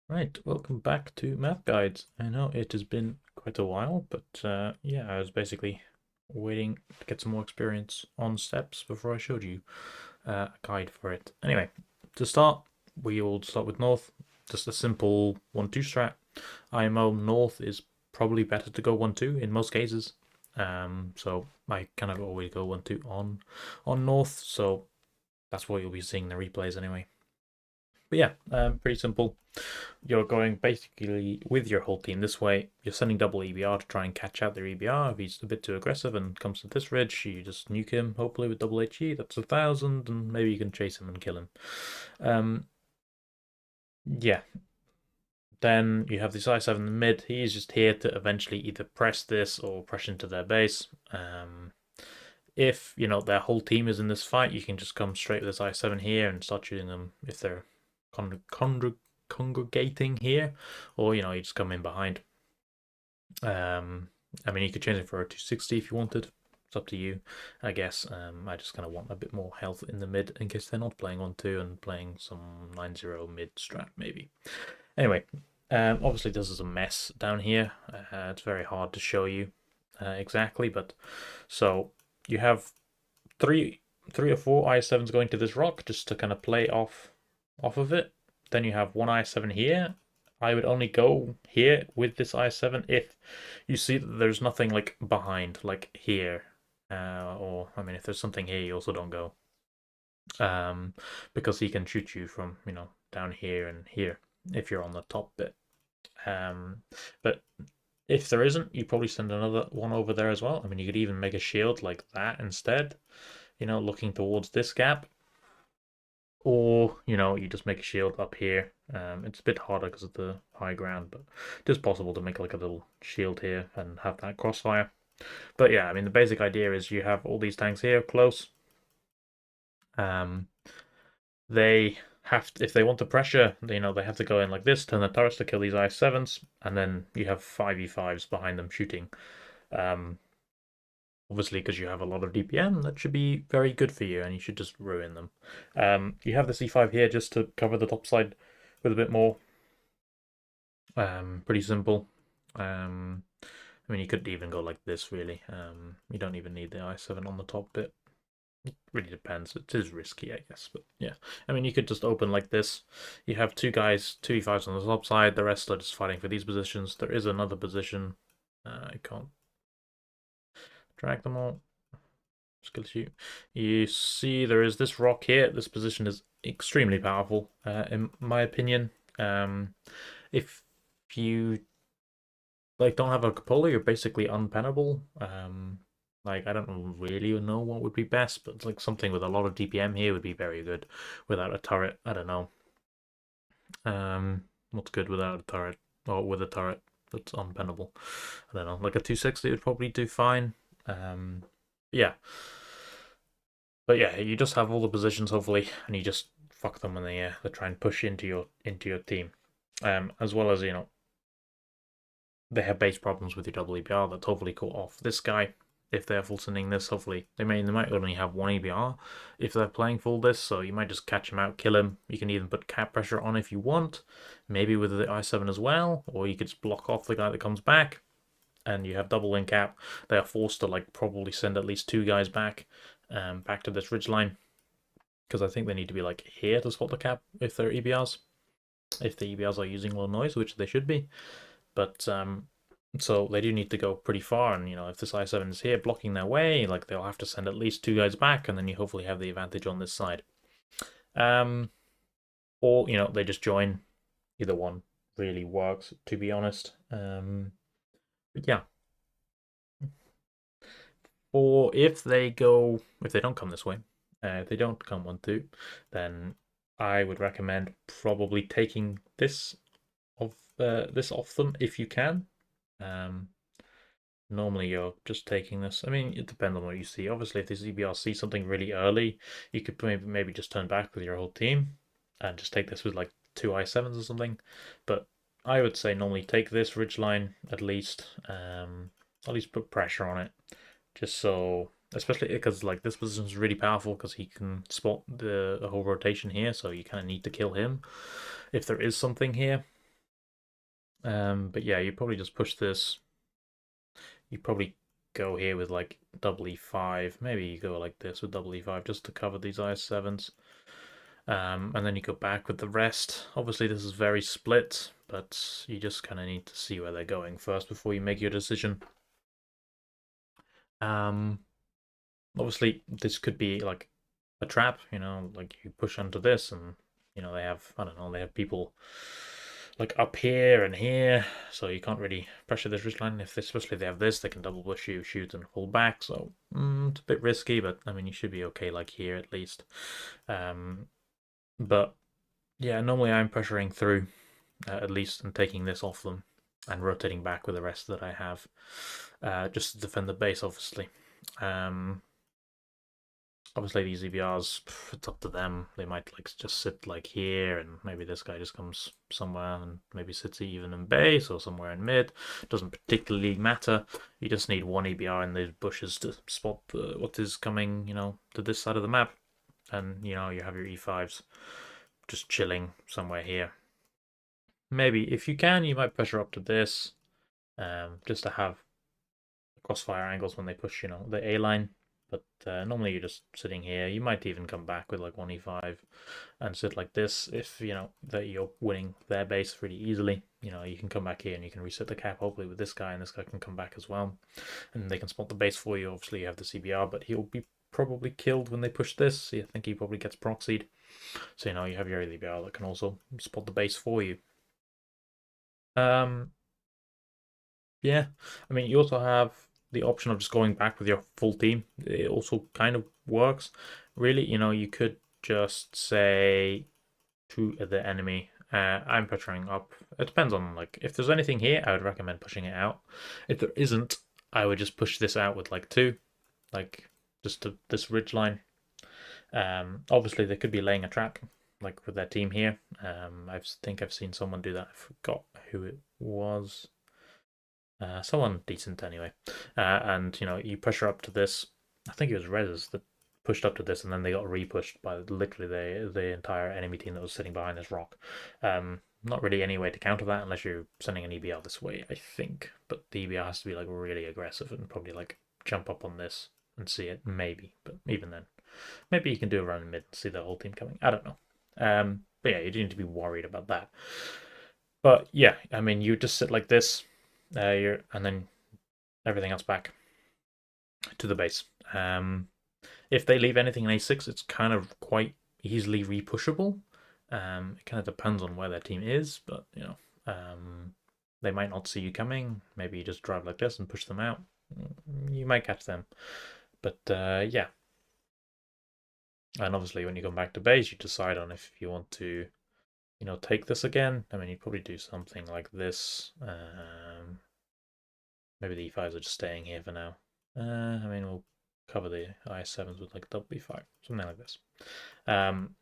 Right, welcome back to Math Guides. I know it has been quite a while, but yeah, I was basically waiting to get some more experience on steps before I showed you a guide for it. Anyway, to start, we will start with North, just a simple 1-2 strat. IMO North is probably better to go 1-2 in most cases. So I kind of always go 1-2 on North, so that's what you'll be seeing in the replays anyway. But yeah, pretty simple. You're going basically with your whole team this way. You're sending double EBR to try and catch out their EBR. If he's a bit too aggressive and comes to this ridge, you just nuke him, hopefully with double HE. That's 1,000, and maybe you can chase him and kill him. Yeah. Then you have this I7 in the mid. He's just here to eventually either press this or press into their base. If their whole team is in this fight, you can just come straight with this I7 here and start shooting them if they're congregating here, or you just come in behind. I mean, you could change it for a 260 if you wanted. It's up to you, I guess. I just kind of want a bit more health in the mid in case they're not playing 1-2 and playing some 9-0 mid strat maybe. Anyway, obviously this is a mess down here. It's very hard to show you exactly, but so you have three or four I7s going to this rock just to kind of play off of it. Then you have one I7 here. I would only go here with this I7 if you see that there's nothing like behind, like here. Or I mean, if there's something here, you also don't go. Because he can shoot you from down here and here if you're on the top bit. But if there isn't, you probably send another one over there as well. I mean, you could even make a shield like that instead. Looking towards this gap, or you just make a shield up here. It's a bit harder because of the high ground, but it is possible to make like a little shield here and have that crossfire. But yeah, I mean the basic idea is you have all these tanks here close. Um, they have to, if they want to pressure, they have to go in like this, turn the turrets to kill these I7s, and then you have 5v5s behind them shooting. Um, Obviously, because you have a lot of DPM, that should be very good for you, and you should just ruin them. You have the C5 here just to cover the top side with a bit more. Pretty simple. I mean, you could even go like this, really. You don't even need the I7 on the top bit. It really depends. It is risky, I guess, but yeah. I mean, you could just open like this. You have two guys, 2v5s on the top side. The rest are just fighting for these positions. There is another position. I can't drag them all. Skill shoot. You see, there is this rock here. This position is extremely powerful, in my opinion. If you don't have a cupola, you're basically unpennable. I don't really know what would be best, but it's like something with a lot of DPM here would be very good. Without a turret, I don't know. What's good without a turret or with a turret that's unpennable? I don't know. Like a 260 would probably do fine. Yeah. But yeah, you just have all the positions hopefully, and you just fuck them when they try and push into your team. As well as they have base problems with your double EBR that hopefully cut off this guy. If they're full sending this, hopefully they might only have one EBR if they're playing full this, so you might just catch him out, kill him. You can even put cap pressure on if you want, maybe with the I7 as well, or you could just block off the guy that comes back, and you have double in cap. They are forced to probably send at least two guys back, back to this ridge line, because I think they need to be like here to spot the cap if they're EBRs, if the EBRs are using low noise, which they should be. But so they do need to go pretty far, and if this I7 is here blocking their way, they'll have to send at least two guys back, and then you hopefully have the advantage on this side. Or they just join. Either one really works, to be honest. But yeah, or if they don't come this way, if they don't come 1-2, then I would recommend probably taking this off them if you can. Normally you're just taking this. I mean, it depends on what you see. Obviously, if this EBR sees something really early, you could maybe just turn back with your whole team and just take this with like two I7s or something. But I would say normally take this ridge line at least put pressure on it, just so, especially because this position is really powerful because he can spot the whole rotation here, so you kind of need to kill him if there is something here. But yeah, you probably just push this. You probably go here with like double e5. Maybe you go like this with double e5 just to cover these is7s. And then you go back with the rest. Obviously, this is very split, but you just kind of need to see where they're going first before you make your decision. Um, Obviously, this could be like a trap, like you push onto this and, they have, I don't know, they have people like up here and here, so you can't really pressure this ridge line. Especially if they have this, they can double push you, shoot, and pull back, so it's a bit risky, but I mean, you should be okay like here at least. But yeah, normally I'm pressuring through at least and taking this off them and rotating back with the rest that I have, just to defend the base, obviously. Obviously, these EVRs, it's up to them. They might like just sit like here, and maybe this guy just comes somewhere and maybe sits even in base or somewhere in mid. Doesn't particularly matter. You just need one EBR in those bushes to spot what is coming, to this side of the map. And, you have your E5s just chilling somewhere here. Maybe, if you can, you might pressure up to this, just to have crossfire angles when they push, the A line. But normally you're just sitting here. You might even come back with like 1e5 and sit like this if, that you're winning their base really easily. You can come back here and you can reset the cap hopefully with this guy, and this guy can come back as well. And they can spot the base for you. Obviously you have the CBR, but he'll be probably killed when they push this. I think he probably gets proxied. So, you have your CBR that can also spot the base for you. Um, Yeah, I mean, you also have the option of just going back with your full team. It also kind of works. Really, you could just say to the enemy, I'm pressuring up. It depends on, like, if there's anything here, I would recommend pushing it out. If there isn't, I would just push this out with, like, two, like, just this ridge line. Obviously, they could be laying a trap, like, with their team here. I think I've seen someone do that. I forgot who it was. Someone decent anyway. And you pressure up to this. I think it was Rezzes that pushed up to this, and then they got re-pushed by literally the entire enemy team that was sitting behind this rock. Not really any way to counter that unless you're sending an EBR this way, I think. But the EBR has to be like really aggressive and probably like jump up on this and see it, maybe. But even then, maybe you can do a run in mid and see the whole team coming. I don't know. But yeah, you do need to be worried about that. But yeah, I mean, you just sit like this, and then everything else back to the base. If they leave anything in A6, it's kind of quite easily repushable. It kind of depends on where their team is, but they might not see you coming. Maybe you just drive like this and push them out. You might catch them, but yeah. And obviously, when you come back to base, you decide on if you want to, take this again. I mean, you'd probably do something like this. Maybe the E5s are just staying here for now. I mean, we'll cover the is7s with like double E5, something like this. And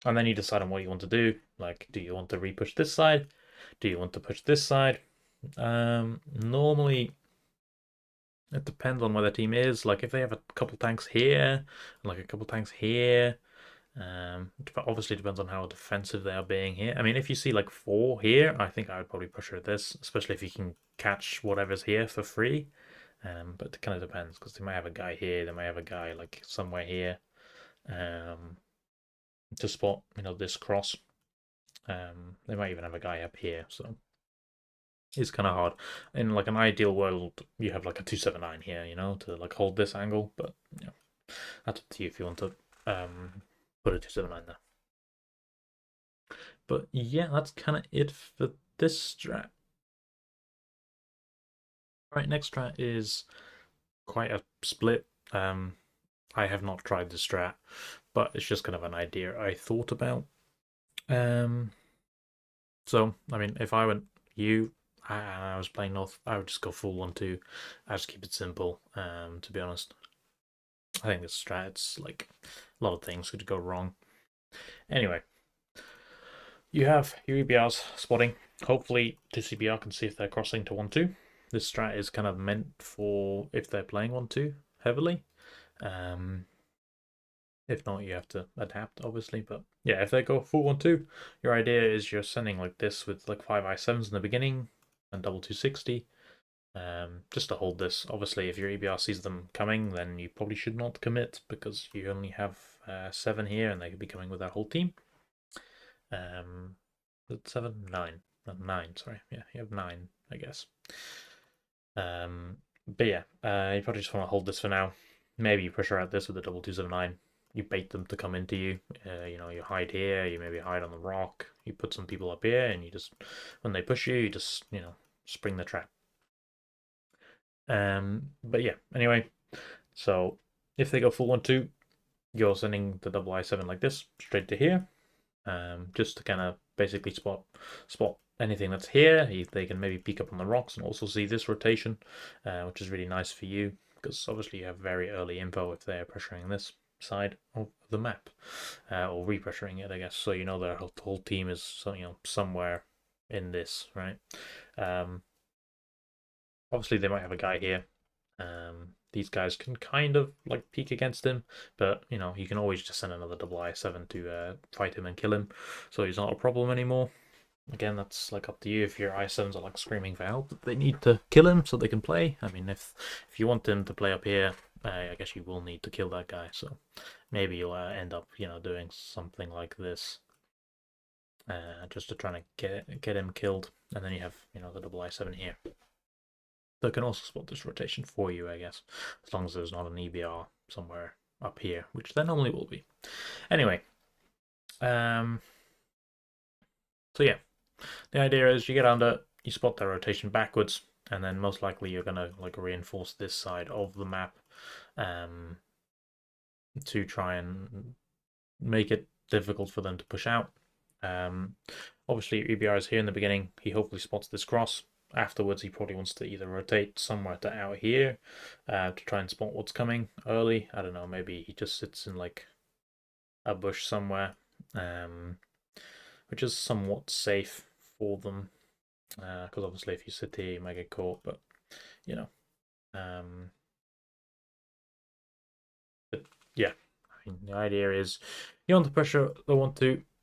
then you decide on what you want to do. Like, do you want to repush this side? Do you want to push this side? Normally, it depends on where the team is. Like, if they have a couple tanks here, and like a couple tanks here, obviously depends on how defensive they are being here. I mean, if you see like 4 here, I think I would probably pressure this, especially if you can catch whatever's here for free. But it kind of depends because they might have a guy here, they might have a guy like somewhere here, to spot this cross. They might even have a guy up here, so it's kind of hard. In like an ideal world, you have like a 279 here, to like hold this angle, but that's up to you if you want to put a 279 there. But yeah, that's kind of it for this strat. Right, next strat is quite a split. I have not tried the strat, but it's just kind of an idea I thought about. So I mean, if I went you and I was playing North, I would just go full 1-2. I just keep it simple. To be honest, I think this strat, it's like a lot of things could go wrong. Anyway, you have your EBRs spotting. Hopefully, this EBR can see if they're crossing to 1-2. This strat is kind of meant for if they're playing 1-2 heavily. If not, you have to adapt, obviously. But yeah, if they go full 1-2, your idea is you're sending like this with like 5 I7s in the beginning and double 260. Just to hold this. Obviously, if your EBR sees them coming, then you probably should not commit because you only have 7 here and they could be coming with their whole team. 7, 9. 9, sorry. Yeah, you have 9, I guess. But yeah, you probably just want to hold this for now. Maybe you pressure out this with a double 279. You bait them to come into you. You hide here. You maybe hide on the rock. You put some people up here, and you just, when they push you, you just spring the trap. But yeah. Anyway, so if they go full 1-2, you're sending the double I7 like this straight to here. Just to kind of basically spot anything that's here. They can maybe peek up on the rocks and also see this rotation, which is really nice for you because obviously you have very early info if they're pressuring this side of the map, or repressuring it, I guess. So you know their whole team is somewhere in this, right? Obviously they might have a guy here. These guys can kind of like peek against him, but you can always just send another double I7 to fight him and kill him, so he's not a problem anymore. Again, that's like up to you. If your I7s are like screaming for help, they need to kill him so they can play. I mean, if you want him to play up here, I guess you will need to kill that guy. So maybe you'll end up doing something like this, just to try to get him killed, and then you have the double I7 here. That can also spot this rotation for you, I guess, as long as there's not an EBR somewhere up here, which there normally will be. Anyway, so yeah, the idea is you get under, you spot their rotation backwards, and then most likely you're gonna like reinforce this side of the map to try and make it difficult for them to push out. Obviously, EBR is here in the beginning. He hopefully spots this cross. Afterwards, he probably wants to either rotate somewhere to out here to try and spot what's coming early. I don't know, maybe he just sits in like a bush somewhere, which is somewhat safe for them. Because obviously if you sit here, you might get caught, but but yeah, I mean, the idea is you want the pressure,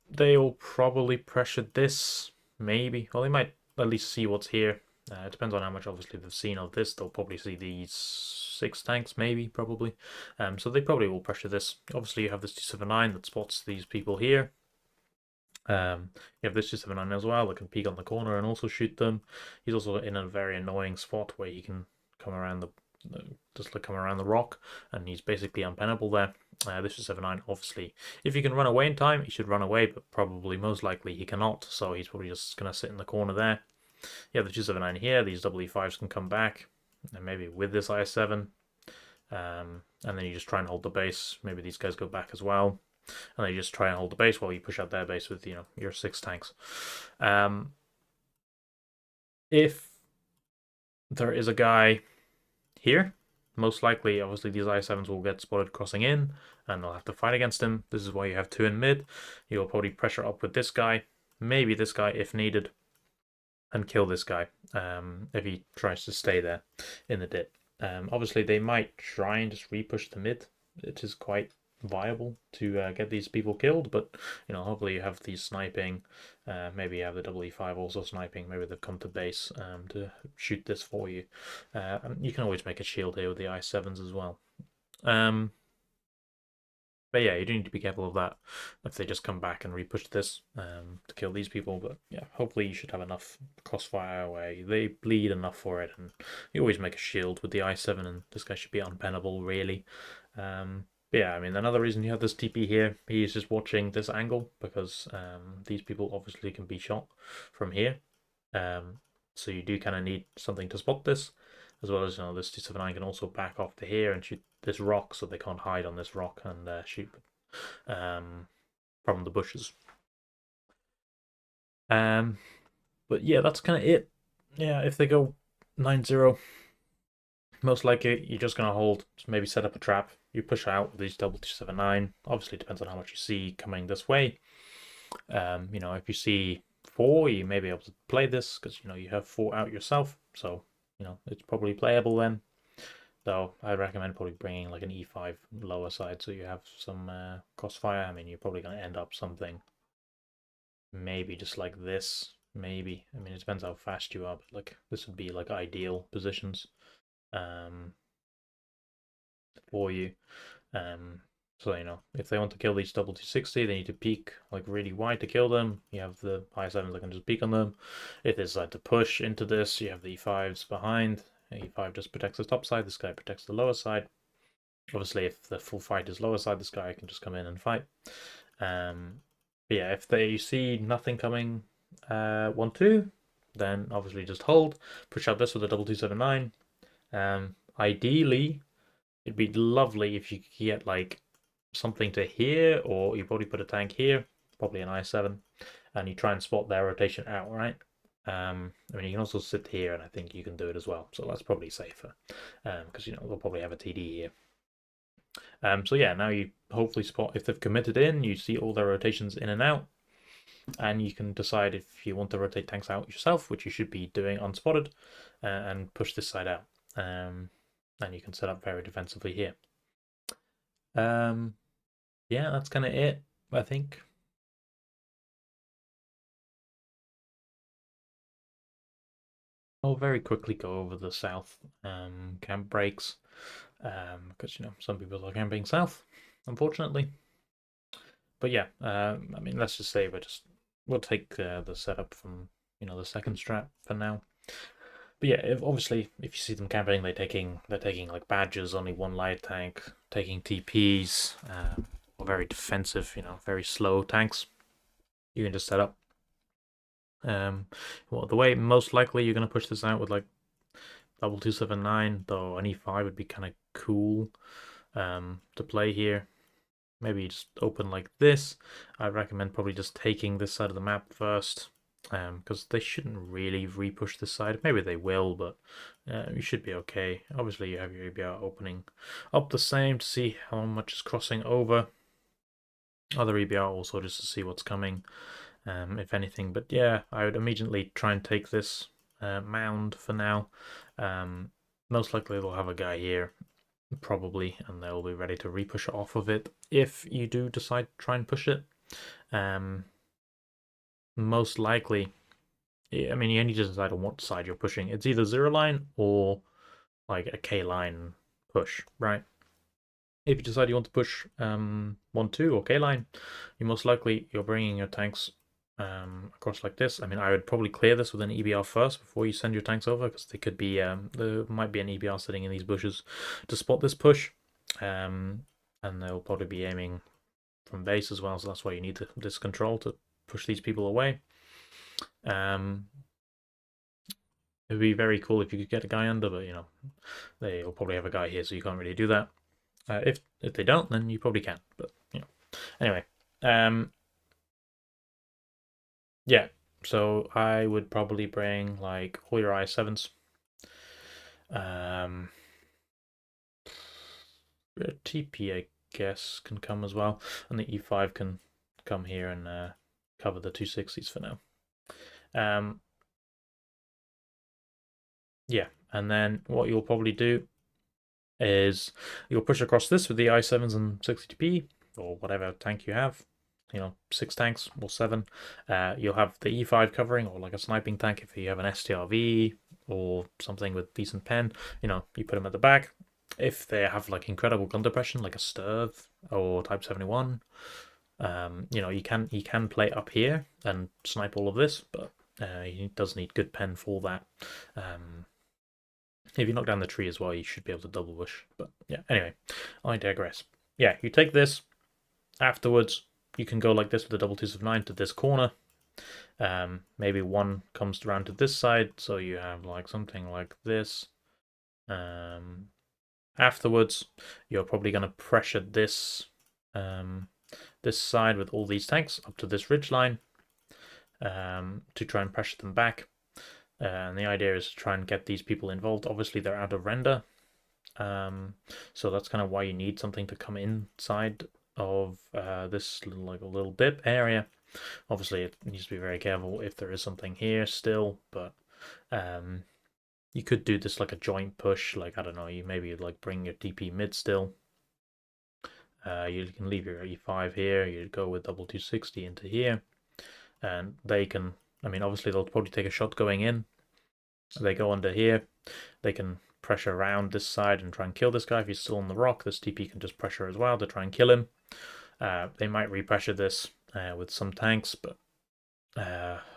they'll probably pressure this, maybe, well, they might at least see what's here. It depends on how much obviously they've seen of this. They'll probably see these 6 tanks, maybe, probably. So they probably will pressure this. Obviously you have this 279 that spots these people here. You have this 279 as well that can peek on the corner and also shoot them. He's also in a very annoying spot where he can come around come around the rock, and he's basically unpennable there. This 279, obviously, if he can run away in time, he should run away, but probably most likely he cannot, so he's probably just going to sit in the corner there. You have the 279 here, these EE5s can come back, and maybe with this I7, and then you just try and hold the base. Maybe these guys go back as well, and they just try and hold the base while you push out their base with your 6 tanks. If there is a guy here, most likely, obviously, these I7s will get spotted crossing in, and they'll have to fight against him. This is why you have 2 in mid. You'll probably pressure up with this guy, maybe this guy if needed, and kill this guy if he tries to stay there in the dip. Obviously, they might try and just repush the mid. It is quite viable to get these people killed, but hopefully you have these sniping. Maybe you have the EE5 also sniping. Maybe they've come to base to shoot this for you. You can always make a shield here with the I7s as well. But yeah, you do need to be careful of that if they just come back and repush this to kill these people. But yeah, hopefully you should have enough crossfire where they bleed enough for it, and you always make a shield with the I7, and this guy should be unpennable, really. But yeah, I mean, another reason you have this TP here, he is just watching this angle because these people obviously can be shot from here. So you do kind of need something to spot this, as well as this 279 can also back off to here and shoot this rock, so they can't hide on this rock and shoot from the bushes. But yeah, that's kind of it. Yeah, if they go 9-0, most likely you're just gonna hold, maybe set up a trap. You push out with these double 279. Obviously, it depends on how much you see coming this way. If you see 4, you may be able to play this because you have 4 out yourself, so it's probably playable then. So I'd recommend probably bringing like an E5 lower side so you have some crossfire. I mean, you're probably going to end up something maybe just like this. Maybe. I mean, it depends how fast you are, but like this would be like ideal positions um, for you. So, you know, if they want to kill these double 260, they need to peek like really wide to kill them. You have the I7s that can just peek on them. If they decide to push into this, you have the E5s behind. E5 just protects the top side, this guy protects the lower side. Obviously, if the full fight is lower side, this guy can just come in and fight. But yeah, if they see nothing coming 1-2, then obviously just hold, push out this with a double 279. Ideally, it'd be lovely if you could get like something to here, or you probably put a tank here, probably an I7, and you try and spot their rotation out, right? I mean, you can also sit here, and I think you can do it as well. So that's probably safer, because you know they'll probably have a TD here. So yeah, now you hopefully spot if they've committed in, you see all their rotations in and out, and you can decide if you want to rotate tanks out yourself, which you should be doing unspotted, and push this side out. And you can set up very defensively here. Yeah, that's kind of it, I think. I'll very quickly go over the south camp breaks, because you know some people are camping south, unfortunately. But yeah, I mean, let's just say we'll take the setup from the second strat for now. But yeah, obviously if you see them camping, they're taking like badges, only one light tank, taking TPs, or very defensive, very slow tanks. You can just set up. Well, the way most likely you're gonna push this out with like double 279, though an E5 would be kind of cool to play here. Maybe you just open like this. I recommend probably just taking this side of the map first, because they shouldn't really repush this side. Maybe they will, but you should be okay. Obviously, you have your EBR opening up the same to see how much is crossing over. Other EBR also just to see what's coming, if anything. But yeah, I would immediately try and take this mound for now. Most likely they'll have a guy here probably, and they'll be ready to repush off of it if you do decide to try and push it. Most likely, I mean, you need to decide on what side you're pushing. It's either zero line or like a K line push, right? If you decide you want to push 1-2 or K line, most likely you're bringing your tanks across like this. I mean, I would probably clear this with an EBR first before you send your tanks over, because they could be there might be an EBR sitting in these bushes to spot this push, and they'll probably be aiming from base as well. So that's why you need this control to push these people away. It would be very cool if you could get a guy under, but they'll probably have a guy here, so you can't really do that. If they don't, then you probably can. But anyway, yeah. So I would probably bring like all your I7s. TP, I guess, can come as well, and the E5 can come here and cover the 260s for now. Yeah, and then what you'll probably do is you'll push across this with the I7s and 60p or whatever tank you have. 6 tanks or 7. You'll have the E5 covering, or like a sniping tank if you have an STRV or something with decent pen. You put them at the back. If they have like incredible gun depression, like a Sturv or Type 71, you can play up here and snipe all of this, but he does need good pen for that. If you knock down the tree as well, you should be able to double bush. But yeah, anyway, I digress. Yeah, you take this. Afterwards, you can go like this with the double 279 to this corner. Maybe one comes around to this side, so you have like something like this. Afterwards, you're probably going to pressure this this side with all these tanks up to this ridge line to try and pressure them back. And the idea is to try and get these people involved. Obviously, they're out of render, so that's kind of why you need something to come inside of this little dip area. Obviously, it needs to be very careful if there is something here still, but You could do this like a joint push, like, I don't know, you maybe like bring your TP mid still. You can leave your E5 here, you go with double 260 into here, and they can, I mean, obviously they'll probably take a shot going in. They go under here, they can pressure around this side and try and kill this guy. If he's still on the rock, this TP can just pressure as well to try and kill him. They might repressure this with some tanks, but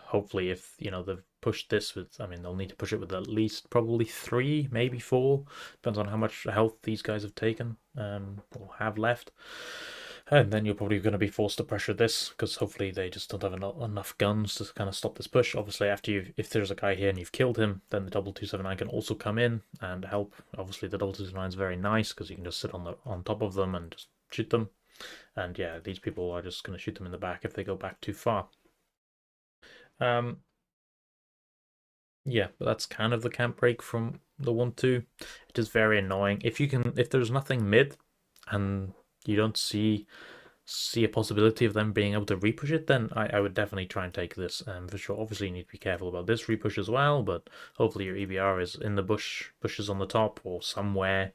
hopefully if, they've pushed this with, I mean, they'll need to push it with at least probably 3, maybe 4. Depends on how much health these guys have taken or have left. And then you're probably going to be forced to pressure this, because hopefully they just don't have enough guns to kind of stop this push. Obviously, if there's a guy here and you've killed him, then the double 279 can also come in and help. Obviously, the double 279 is very nice because you can just sit on top of them and just shoot them. And yeah, these people are just going to shoot them in the back if they go back too far. Yeah, but that's kind of the camp break from the 1-2. It is very annoying. If there's nothing mid and you don't see a possibility of them being able to repush it, then I would definitely try and take this. For sure, obviously you need to be careful about this repush as well, but hopefully your EBR is in the bushes on the top or somewhere,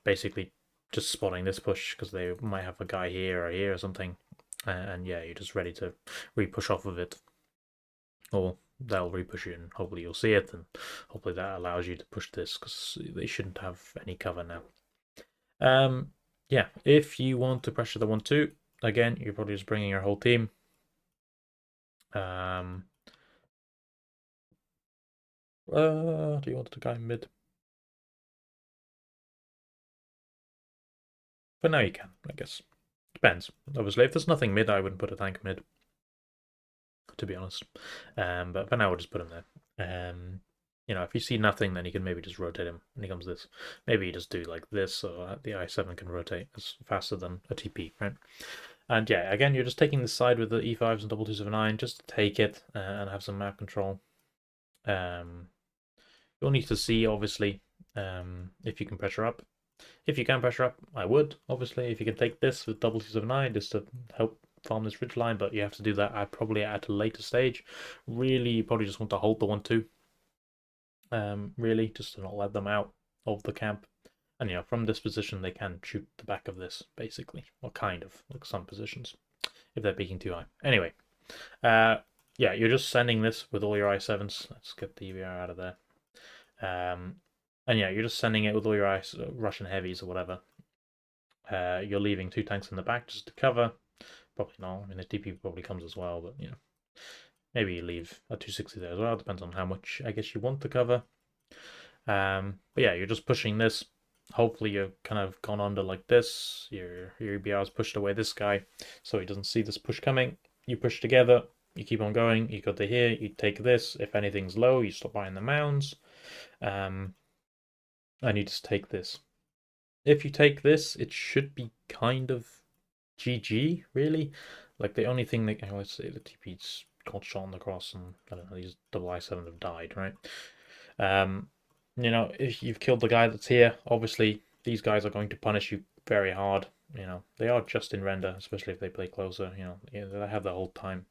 basically just spotting this push because they might have a guy here or here or something, and yeah, you're just ready to repush off of it, or they'll repush you and hopefully you'll see it, and hopefully that allows you to push this because they shouldn't have any cover now. Yeah, if you want to pressure the 1-2, again, you're probably just bringing your whole team. Do you want the guy mid? But now you can, I guess. Depends. Obviously, if there's nothing mid, I wouldn't put a tank mid, to be honest. But for now, we'll just put him there. If you see nothing, then you can maybe just rotate him when he comes this. Maybe you just do like this, so the I7 can rotate as faster than a TP, right? And yeah, again, you're just taking this side with the E5s and double 279, just to take it and have some map control. You'll need to see, obviously, if you can pressure up. If you can pressure up, I would, obviously. If you can take this with double 279 just to help farm this ridge line, but you have to do that probably at a later stage. Really, you probably just want to hold the 1-2. Really, just to not let them out of the camp. And from this position, they can shoot the back of this, basically. Or kind of, like some positions, if they're peeking too high. Anyway, yeah, you're just sending this with all your I7s. Let's get the EVR out of there. And yeah, you're just sending it with all your Russian heavies or whatever. You're leaving 2 tanks in the back just to cover. Probably not. I mean, the TP probably comes as well, but maybe you leave a 260 there as well. Depends on how much, I guess, you want to cover. But yeah, you're just pushing this. Hopefully you've kind of gone under like this. Your EBR has pushed away this guy, so he doesn't see this push coming. You push together. You keep on going. You go to here. You take this. If anything's low, you stop buying the mounds. And you just take this. If you take this, it should be kind of GG, really. Like, the only thing that, let's say the TP's got shot on the cross, and I don't know, these double I7 have died, right? If you've killed the guy that's here, obviously these guys are going to punish you very hard. They are just in render, especially if they play closer. They have the whole time,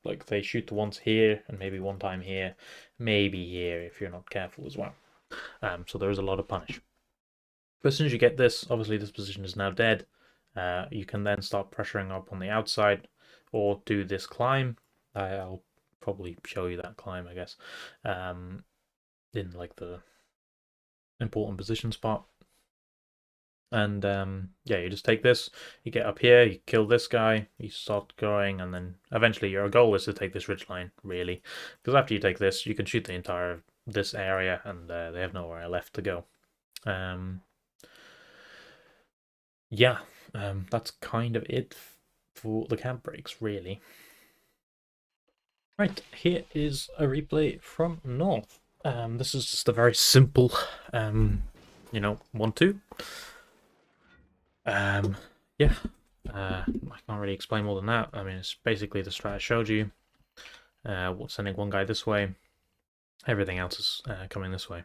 like, they shoot the ones here and maybe one time here, maybe here if you're not careful as well. So there is a lot of punish. But as soon as you get this, obviously this position is now dead. You can then start pressuring up on the outside or do this climb. I'll probably show you that climb, I guess, in like the important position spot. And yeah, you just take this, you get up here, you kill this guy, you start going, and then eventually your goal is to take this ridge line, really. Because after you take this, you can shoot the entire this area, and they have nowhere left to go. Yeah, that's kind of it for the camp breaks, really. Right, here is a replay from North. This is just a very simple, 1-2. Yeah, I can't really explain more than that. I mean, it's basically the strat I showed you. Sending one guy this way, everything else is coming this way.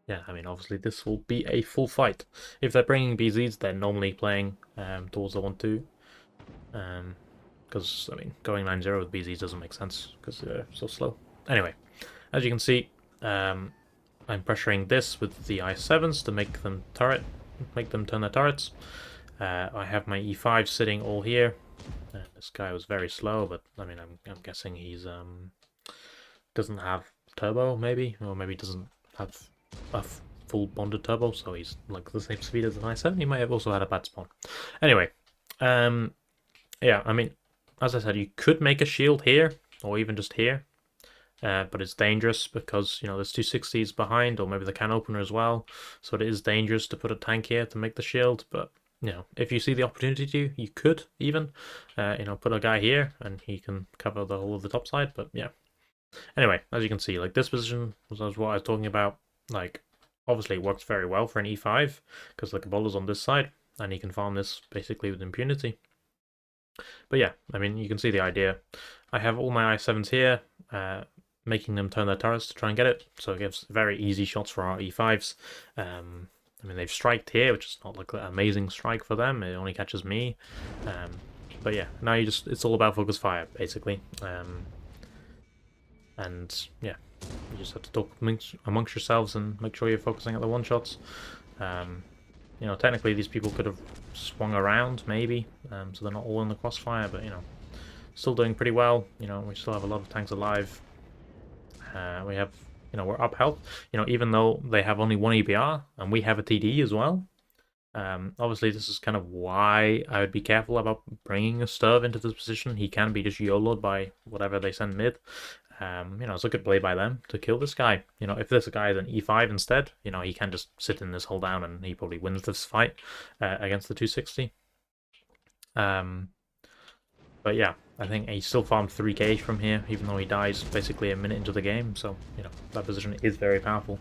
Yeah, I mean, obviously this will be a full fight. If they're bringing BZs, they're normally playing towards the 1-2. Because, I mean, going 9-0 with BZs doesn't make sense because they're so slow. anyway, as you can see, I'm pressuring this with the I7s to make them turn their turrets. I have my E5 sitting all here. This guy was very slow, but I mean, I'm guessing he's doesn't have turbo, maybe, or maybe doesn't have a full bonded turbo, so he's like the same speed as an I7. He might have also had a bad spawn. Anyway, yeah, I mean, as I said, you could make a shield here, or even just here. But it's dangerous because, you know, there's 260s behind, or maybe the can opener as well. So it is dangerous to put a tank here to make the shield. But, you know, if you see the opportunity to, you could even, you know, put a guy here and he can cover the whole of the top side. But yeah. Anyway, as you can see, like this position was what I was talking about. Like, obviously it works very well for an E5 because the Cabola's on this side and he can farm this basically with impunity. But yeah, I mean, you can see the idea. I have all my I7s here, making them turn their turrets to try and get it, so it gives very easy shots for our E5s. I mean, they've striked here, which is not like an amazing strike for them. It only catches me. But yeah, now it's all about focus fire, basically. And yeah, you just have to talk amongst yourselves and make sure you're focusing at the one-shots. You know, technically these people could have swung around, maybe, so they're not all in the crossfire, but, you know, still doing pretty well. You know, we still have a lot of tanks alive. We have, you know, we're up health. You know, even though they have only one EBR and we have a TD as well. Obviously, this is kind of why I would be careful about bringing a Sturv into this position. He can be just YOLO'd by whatever they send mid. You know, it's a good play by them to kill this guy. You know, if this guy is an E5 instead, you know, he can just sit in this hold down and he probably wins this fight against the 260. But yeah, I think he still farmed 3k from here, even though he dies basically a minute into the game. So, you know, that position is very powerful.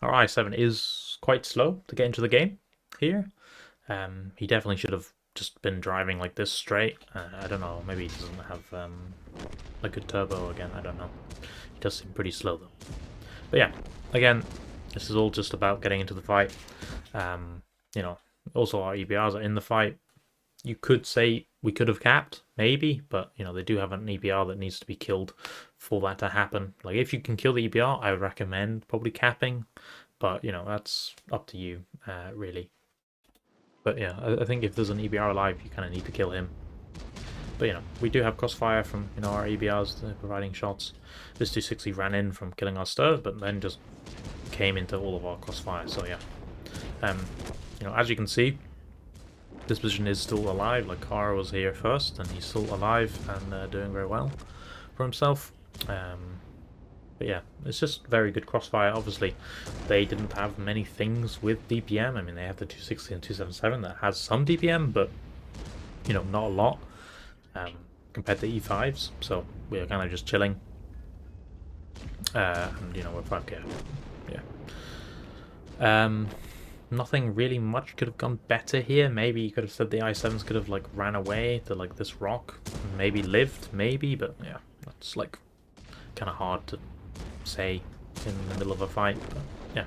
Our I7 is quite slow to get into the game here. He definitely should have just been driving like this straight. I don't know, maybe he doesn't have a good turbo again, I don't know. He does seem pretty slow though. But yeah, again, this is all just about getting into the fight. You know, also our EBRs are in the fight. You could say we could have capped, maybe, but, you know, they do have an EBR that needs to be killed for that to happen. Like, if you can kill the EBR, I would recommend probably capping, but, you know, that's up to you, really. But yeah, I think if there's an EBR alive, you kind of need to kill him. But, you know, we do have crossfire from, you know, our EBRs providing shots. This 260 ran in from killing our Sturv, but then just came into all of our crossfire, so yeah. You know, as you can see, this position is still alive. Like, Kara was here first, and he's still alive and doing very well for himself. But yeah, it's just very good crossfire. Obviously, they didn't have many things with DPM. I mean, they have the 260 and 277 that has some DPM, but, you know, not a lot compared to E5s. So we're kind of just chilling. And, you know, we're 5k. Yeah. Nothing really much could have gone better here. Maybe you could have said the I7s could have, like, ran away to, like, this rock. Maybe lived, maybe, but yeah, that's, like, kind of hard to say in the middle of a fight. But yeah,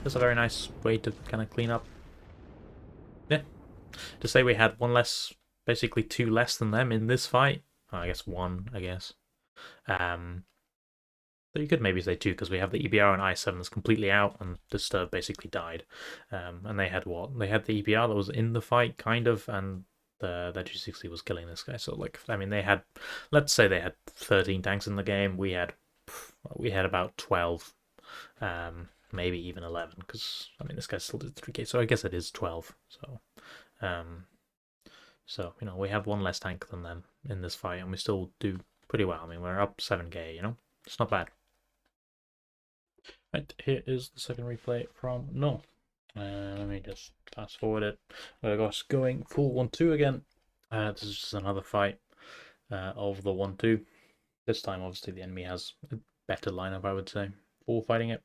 that's a very nice way to kind of clean up. Yeah, to say we had one less, basically two less than them in this fight. Oh, I guess one, I guess. So you could maybe say two, because we have the EBR and I7 that's completely out, and the Sturv basically died. And they had what? They had the EBR that was in the fight, kind of, and the 260 was killing this guy. So, like, I mean, they had, let's say they had 13 tanks in the game. We had about 12, maybe even 11, because, I mean, this guy still did 3k, so I guess it is 12. So, you know, we have one less tank than them in this fight, and we still do pretty well. I mean, we're up 7k, you know? It's not bad. Right, here is the second replay from No. Let me just fast forward it. We're just going full 1-2 again. This is just another fight of the 1-2. This time, obviously, the enemy has a better lineup, I would say, for fighting it.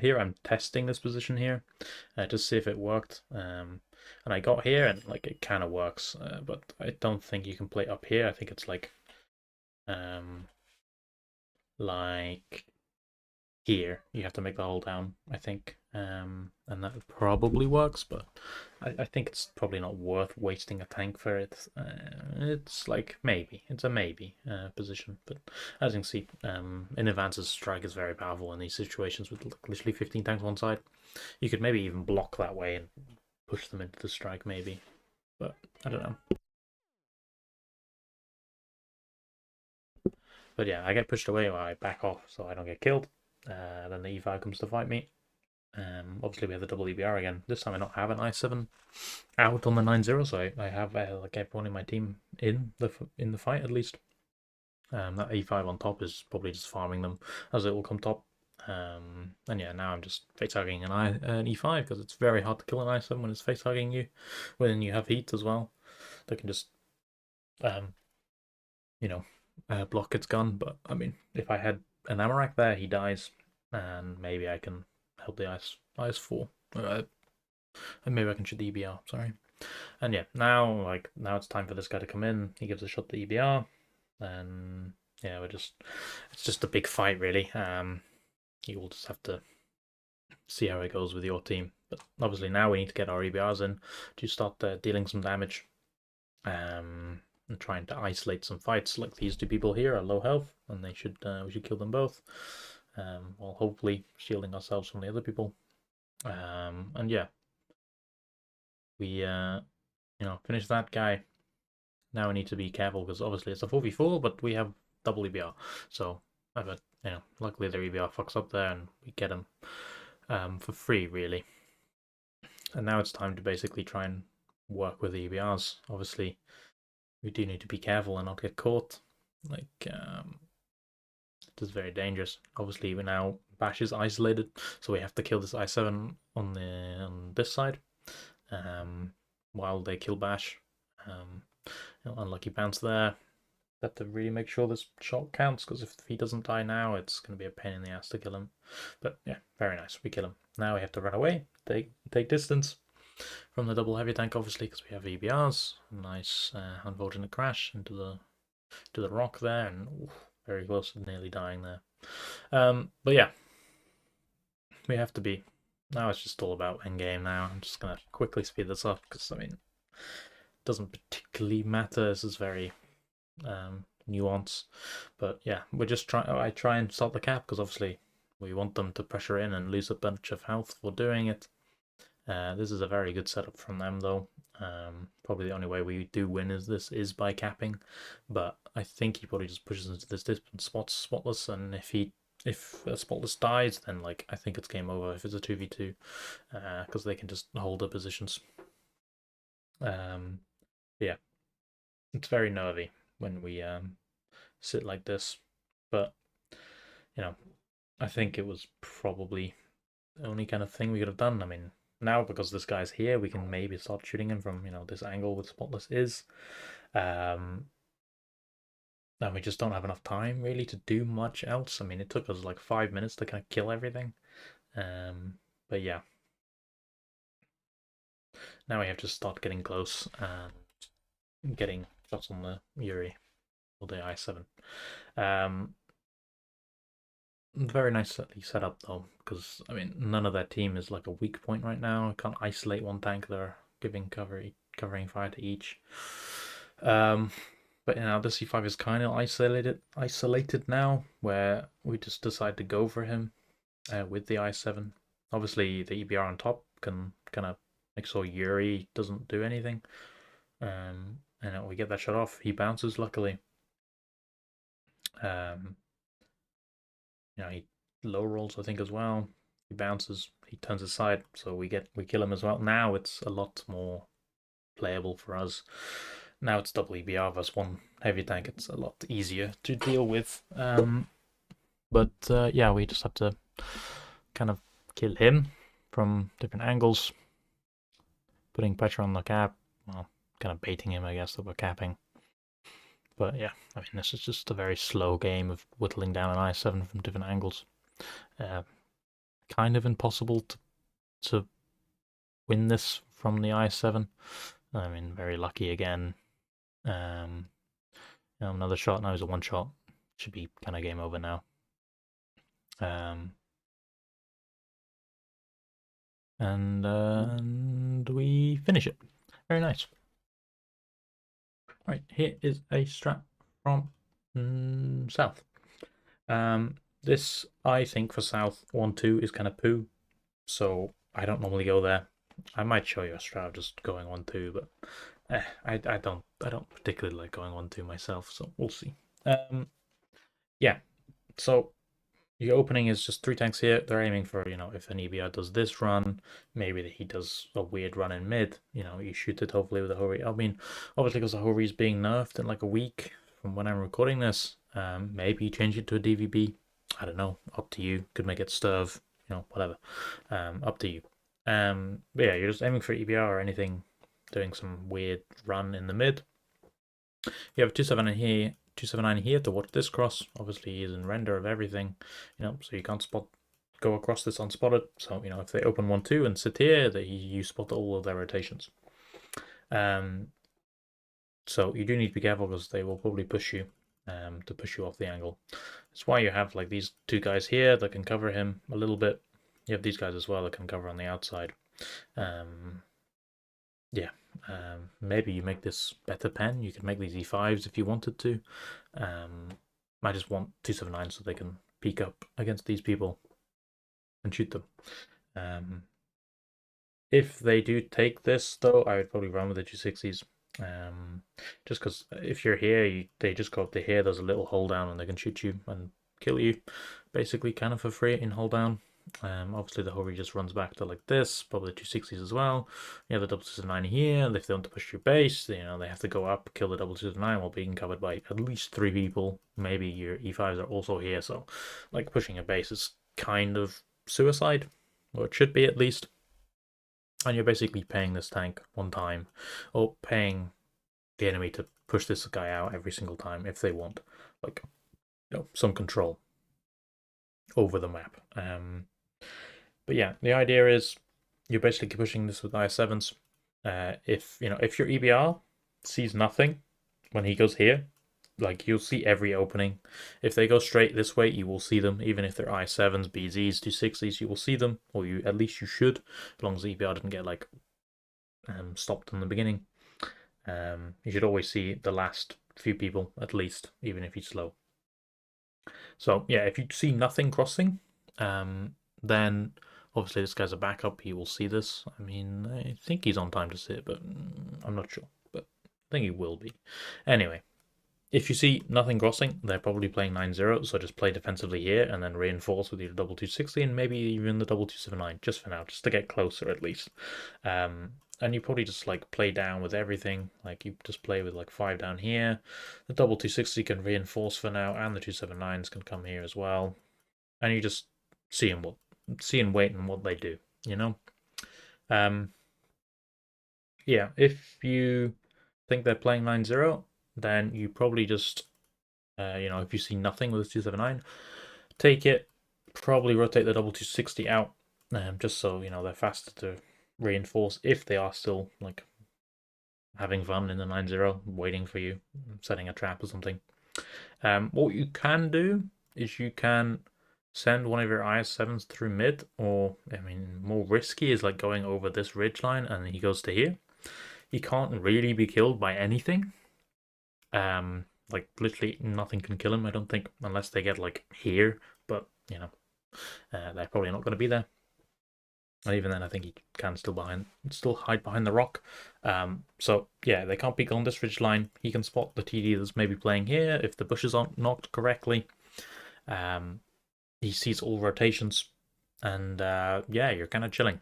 Here, I'm testing this position here to see if it worked. And I got here, and, like, it kind of works, but I don't think you can play up here. I think it's like here. You have to make the whole town, I think, and that probably works. But I think it's probably not worth wasting a tank for it. It's like maybe it's a maybe position, but as you can see, in advance's strike is very powerful in these situations with literally 15 tanks on one side. You could maybe even block that way and push them into the strike, maybe, but I don't know. But yeah, I get pushed away or I back off so I don't get killed. Then the E5 comes to fight me. Obviously, we have the double EBR again. This time I don't have an I7 out on the 9-0, so I have like everyone in my team in the fight at least. That E5 on top is probably just farming them as it will come top. And yeah, now I'm just face hugging an E5 because it's very hard to kill an I7 when it's face hugging you. When you have heat as well, they can just um, you know, block its gun. But I mean, if I had an Amarak there, he dies, and maybe I can help the IS4. And maybe I can shoot the EBR. Sorry. And yeah, now it's time for this guy to come in. He gives a shot to EBR, and yeah, it's just a big fight really. You will just have to see how it goes with your team. But obviously now we need to get our EBRs in to start dealing some damage. And trying to isolate some fights. Like these two people here are low health, and we should kill them both. While hopefully shielding ourselves from the other people. And yeah, we finish that guy. Now we need to be careful because obviously it's a 4v4, but we have double EBR. So luckily their EBR fucks up there, and we get him for free really. And now it's time to basically try and work with the EBRs. Obviously, we do need to be careful and not get caught. Like, it is very dangerous. Obviously, we now Bash is isolated, so we have to kill this I7 on this side, while they kill Bash. Unlucky bounce there. Have to really make sure this shot counts, because if he doesn't die now, it's going to be a pain in the ass to kill him. But yeah, very nice. We kill him. Now we have to run away, take distance from the double heavy tank, obviously, because we have EBRs. Nice unfortunate crash into the rock there, and very close to nearly dying there. But yeah, we have to be. Now it's just all about endgame now. I'm just gonna quickly speed this up because I mean, it doesn't particularly matter. This is very nuanced, but yeah, we're just trying. I try and stop the cap because obviously we want them to pressure in and lose a bunch of health for doing it. This is a very good setup from them, though. Probably the only way we do win is by capping, but I think he probably just pushes into this spotless, and if a spotless dies, then like I think it's game over if it's a 2v2, because they can just hold their positions. Yeah, it's very nervy when we sit like this, but I think it was probably the only kind of thing we could have done. I mean, now because this guy's here, we can maybe start shooting him from this angle with spotless is. And we just don't have enough time really to do much else. I mean, it took us like 5 minutes to kind of kill everything. But yeah, now we have to start getting close and getting shots on the Yuri or the I7. Very nicely set up though, because I mean, none of their team is like a weak point right now. I can't isolate one tank. They're giving covering fire to each. But the C5 is kind of isolated now, where we just decide to go for him with the I7. Obviously, the EBR on top can kind of make sure Yuri doesn't do anything. And we get that shot off. He bounces, luckily. He low rolls, I think, as well. He bounces, he turns aside, so we kill him as well. Now it's a lot more playable for us. Now it's double EBR versus one heavy tank. It's a lot easier to deal with. But yeah, we just have to kind of kill him from different angles, putting pressure on the cap. Well, kind of baiting him, I guess, that we're capping. But yeah, I mean, this is just a very slow game of whittling down an I7 from different angles. Kind of impossible to win this from the I7. I mean, very lucky again. Another shot. Now it's a one shot. Should be kind of game over now. and we finish it. Very nice. Right, here is a strat from South. This, I think, for South 1-2 is kind of poo, so I don't normally go there. I might show you a strat just going 1-2, but I don't particularly like going 1-2 myself, so we'll see. Yeah, so your opening is just 3 tanks here. They're aiming for, if an EBR does this run, maybe he does a weird run in mid, you shoot it hopefully with a Hori. I mean, obviously because the Hori is being nerfed in like a week from when I'm recording this, maybe you change it to a DVB. I don't know, up to you. Could make it Sturv, whatever. Up to you. But yeah, you're just aiming for EBR or anything, doing some weird run in the mid. You have 279 here to watch this cross. Obviously, he's in render of everything, so you can't go across this unspotted. So if they open 1-2 and sit here, you spot all of their rotations. So you do need to be careful because they will probably push you to push you off the angle. That's why you have like these 2 guys here that can cover him a little bit. You have these guys as well that can cover on the outside. Yeah, maybe you make this better pen. You could make these E5s if you wanted to. I just want 279 so they can peek up against these people and shoot them. If they do take this, though, I would probably run with the 260s. Just because if you're here, they just go up to here. There's a little hold down and they can shoot you and kill you, basically, kind of for free in hold down. Obviously the Hori just runs back to like this, probably 260s as well. You have the 279 here, and if they want to push your base, they have to go up, kill the 279 while being covered by at least 3 people. Maybe your E5s are also here, so like pushing a base is kind of suicide, or it should be at least. And you're basically paying this tank 1 time, or paying the enemy to push this guy out every single time if they want, like, some control over the map. But yeah, the idea is you're basically pushing this with IS7s. If your EBR sees nothing when he goes here, like you'll see every opening. If they go straight this way, you will see them. Even if they're I7s, BZs, 260s, you will see them, or at least you should, as long as the EBR didn't get like stopped in the beginning. You should always see the last few people at least, even if he's slow. So yeah, if you see nothing crossing, then obviously this guy's a backup. He will see this. I mean, I think he's on time to see it, but I'm not sure. But I think he will be. Anyway, if you see nothing crossing, they're probably playing 9-0, so just play defensively here and then reinforce with your double 260 and maybe even the double 279 just for now, just to get closer at least. And you probably just like play down with everything. Like you just play with like 5 down here. The double 260 can reinforce for now, and the 279s can come here as well. And you just see and wait and what they do. Yeah. If you think they're playing 9-0, then you probably just, if you see nothing with the 279, take it. Probably rotate the double 260 out, just so they're faster to reinforce if they are still like having fun in the 9-0, waiting for you, setting a trap or something. What you can do is you can send one of your IS7s through mid, or I mean, more risky is like going over this ridge line and he goes to here. He can't really be killed by anything. Like literally nothing can kill him, I don't think, unless they get like here. But they're probably not going to be there. And even then, I think he can still hide behind the rock. So yeah, they can't peek on this ridge line. He can spot the TD that's maybe playing here if the bushes aren't knocked correctly. He sees all rotations, and yeah, you're kind of chilling.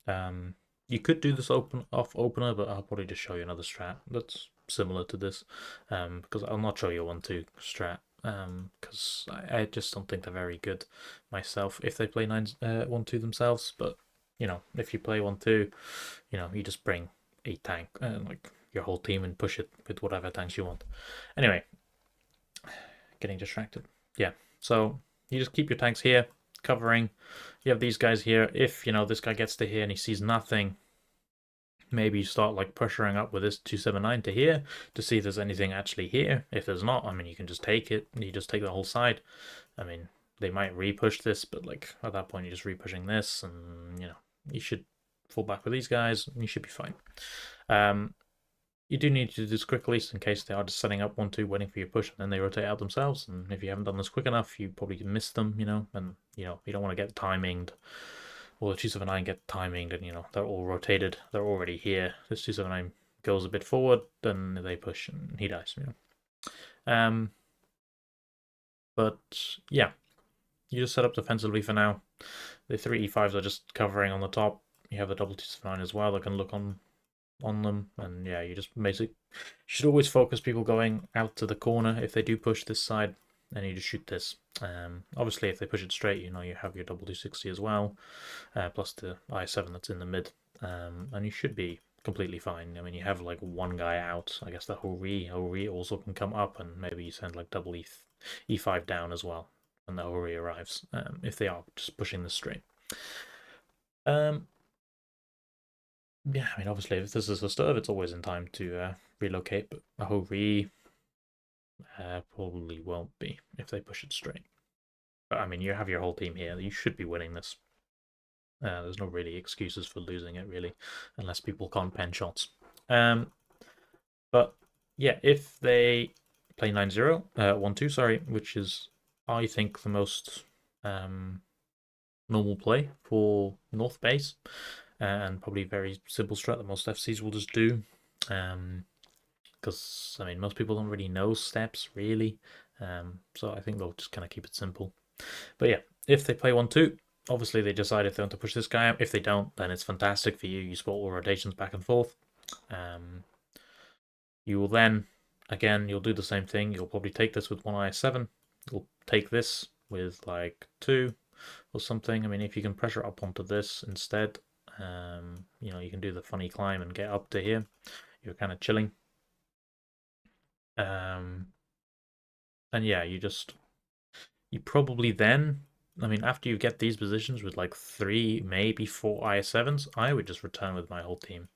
You could do this off opener, but I'll probably just show you another strat that's similar to this, because I'll not show you 1-2 strat, because I just don't think they're very good myself if they play 1-2 themselves. But if you play 1-2, you just bring a tank and like your whole team and push it with whatever tanks you want. Anyway, getting distracted. Yeah, so you just keep your tanks here covering. You have these guys here. If this guy gets to here and he sees nothing, maybe you start like pressuring up with this 279 to here to see if there's anything actually here. If there's not, I mean, you can just take it. You just take the whole side. I mean, they might repush this, but like at that point, you're just repushing this, and you should fall back with these guys, and you should be fine. You do need to do this quickly in case they are just setting up 1-2, waiting for your push, and then they rotate out themselves. And if you haven't done this quick enough, you probably miss them, and you don't want to get timinged. Or the 279 get timinged, and they're all rotated. They're already here. This 279 goes a bit forward, then they push, and he dies. But yeah, you just set up defensively for now. The 3 E5s are just covering on the top. You have the double 279 as well that can look on them, and yeah, you just basically should always focus people going out to the corner if they do push this side, and you just shoot this. Obviously, if they push it straight, you have your double 260 as well, plus the I7 that's in the mid, and you should be completely fine. I mean, you have like one guy out. I guess the Hori also can come up, and maybe you send like double E5 down as well when the Hori arrives, if they are just pushing this straight. Yeah, I mean, obviously, if this is a stirve, it's always in time to relocate, but a Hori probably won't be if they push it straight. But I mean, you have your whole team here. You should be winning this. There's no really excuses for losing it, really, unless people can't pen shots. But yeah, if they play 9-0, 1-2, sorry, which is, I think, the most normal play for North Base, and probably very simple strat that most FCs will just do. Because, I mean, most people don't really know steps, really. So I think they'll just kind of keep it simple. But yeah, if they play 1-2, obviously they decide if they want to push this guy out. If they don't, then it's fantastic for you. You spot all rotations back and forth. You will then, again, you'll do the same thing. You'll probably take this with one I7. You'll take this with like 2 or something. I mean, if you can pressure up onto this instead, you can do the funny climb and get up to here. You're kind of chilling. And yeah, you probably then, I mean, after you get these positions with like 3, maybe 4 IS7s, I would just return with my whole team.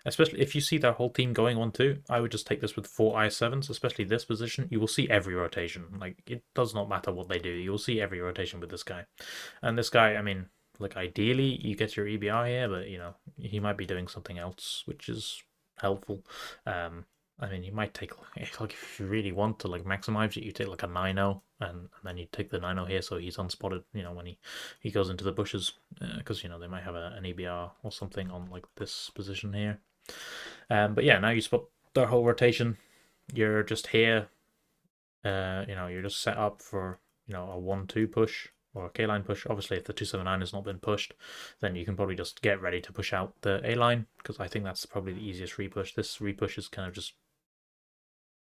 Especially if you see their whole team going 1-2, I would just take this with 4 IS7s, especially this position. You will see every rotation. Like, it does not matter what they do. You will see every rotation with this guy. And this guy, I mean, like, ideally, you get your EBR here, but, he might be doing something else, which is helpful. I mean, you might take, like, if you really want to, like, maximize it, you take, like, a 9-0, and then you take the 9-0 here so he's unspotted, when he goes into the bushes, because, they might have an EBR or something on, like, this position here. But yeah, now you spot their whole rotation. You're just here, you're just set up for, a 1-2 push, or a K-line push. Obviously, if the 279 has not been pushed, then you can probably just get ready to push out the A-line, because I think that's probably the easiest repush. This repush is kind of just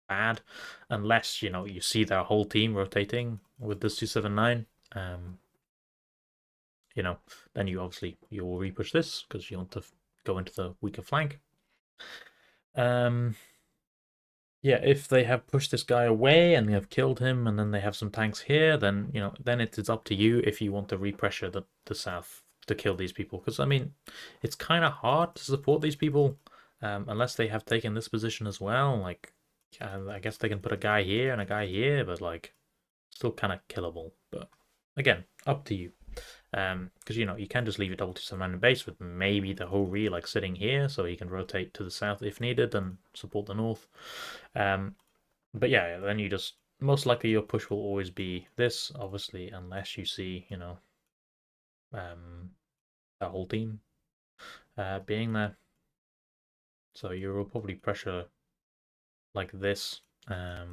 bad, unless you see their whole team rotating with this 279. Then you will repush this because you want to go into the weaker flank. Yeah, if they have pushed this guy away and they have killed him, and then they have some tanks here, then then it is up to you if you want to repressure the south to kill these people. Because I mean, it's kind of hard to support these people unless they have taken this position as well. Like, I guess they can put a guy here and a guy here, but like, still kind of killable. But again, up to you. Because you can just leave your double 279 in base with maybe the Hori like sitting here, so he can rotate to the south if needed and support the north. But yeah, then you just most likely your push will always be this, obviously, unless you see the whole team being there. So you will probably pressure like this. So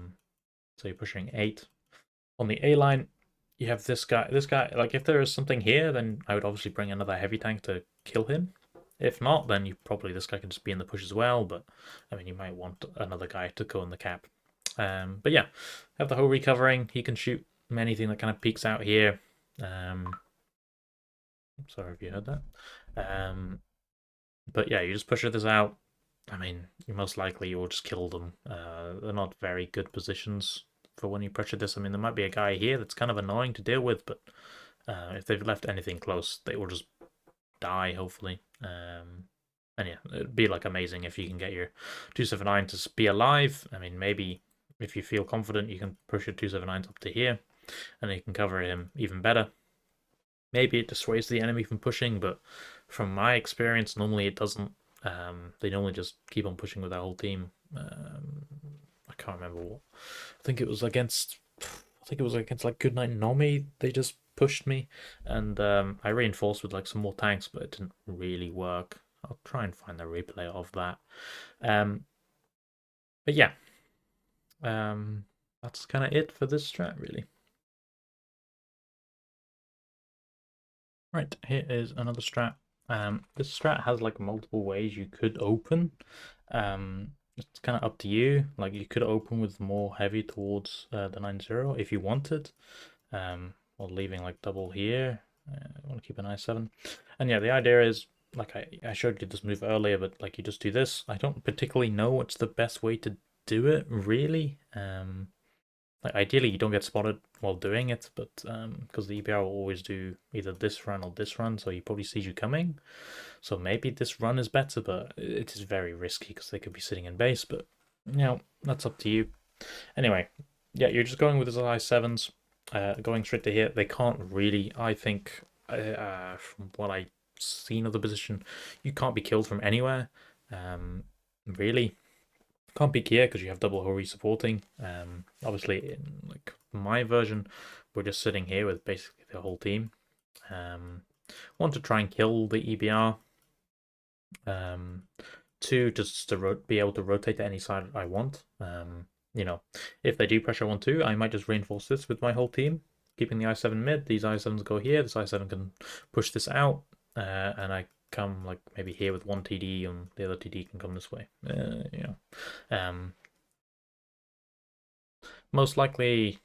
you're pushing 8 on the A line. You have this guy. This guy, like, if there is something here, then I would obviously bring another heavy tank to kill him. If not, then this guy can just be in the push as well. But I mean, you might want another guy to go in the cap. But yeah, have the whole recovering. He can shoot anything that kind of peeks out here. Sorry if you heard that. But yeah, you just push this out. I mean, most likely you will just kill them. They're not very good positions for when you pressure this. I mean, there might be a guy here that's kind of annoying to deal with, but if they've left anything close, they will just die, hopefully. And yeah, it'd be like amazing if you can get your 279 to be alive. I mean, maybe if you feel confident, you can push your 279s up to here, and you can cover him even better. Maybe it dissuades the enemy from pushing, but from my experience, normally it doesn't. They normally just keep on pushing with their whole team. I can't remember what. I think it was against. I think it was against like Goodnight Nomi. They just pushed me, and I reinforced with like some more tanks, but it didn't really work. I'll try and find the replay of that. Um, but yeah, that's kind of it for this strat, really. Right, here is another strat. This strat has like multiple ways you could open. It's kind of up to you. Like you could open with more heavy towards the 9-0 if you wanted, or leaving like double here. I want to keep an I7. And yeah, the idea is like I showed you this move earlier, but like you just do this. I don't particularly know what's the best way to do it, really. Like ideally, you don't get spotted while doing it, but because the EBR will always do either this run or this run, so he probably sees you coming. So maybe this run is better, but it is very risky because they could be sitting in base. But you know, that's up to you. Anyway, yeah, you're just going with his I7s, going straight to here. They can't really, I think, from what I've seen of the position, you can't be killed from anywhere. Really. Can't peek here because you have double Hori supporting. Obviously, in like my version, we're just sitting here with basically the whole team. Want to try and kill the EBR. Two, just to be able to rotate to any side I want. You know, if they do pressure 1-2, I might just reinforce this with my whole team, keeping the I7 mid. These I7s go here. This I7 can push this out, and I come like maybe here with one TD, and the other TD can come this way. You know. Most likely,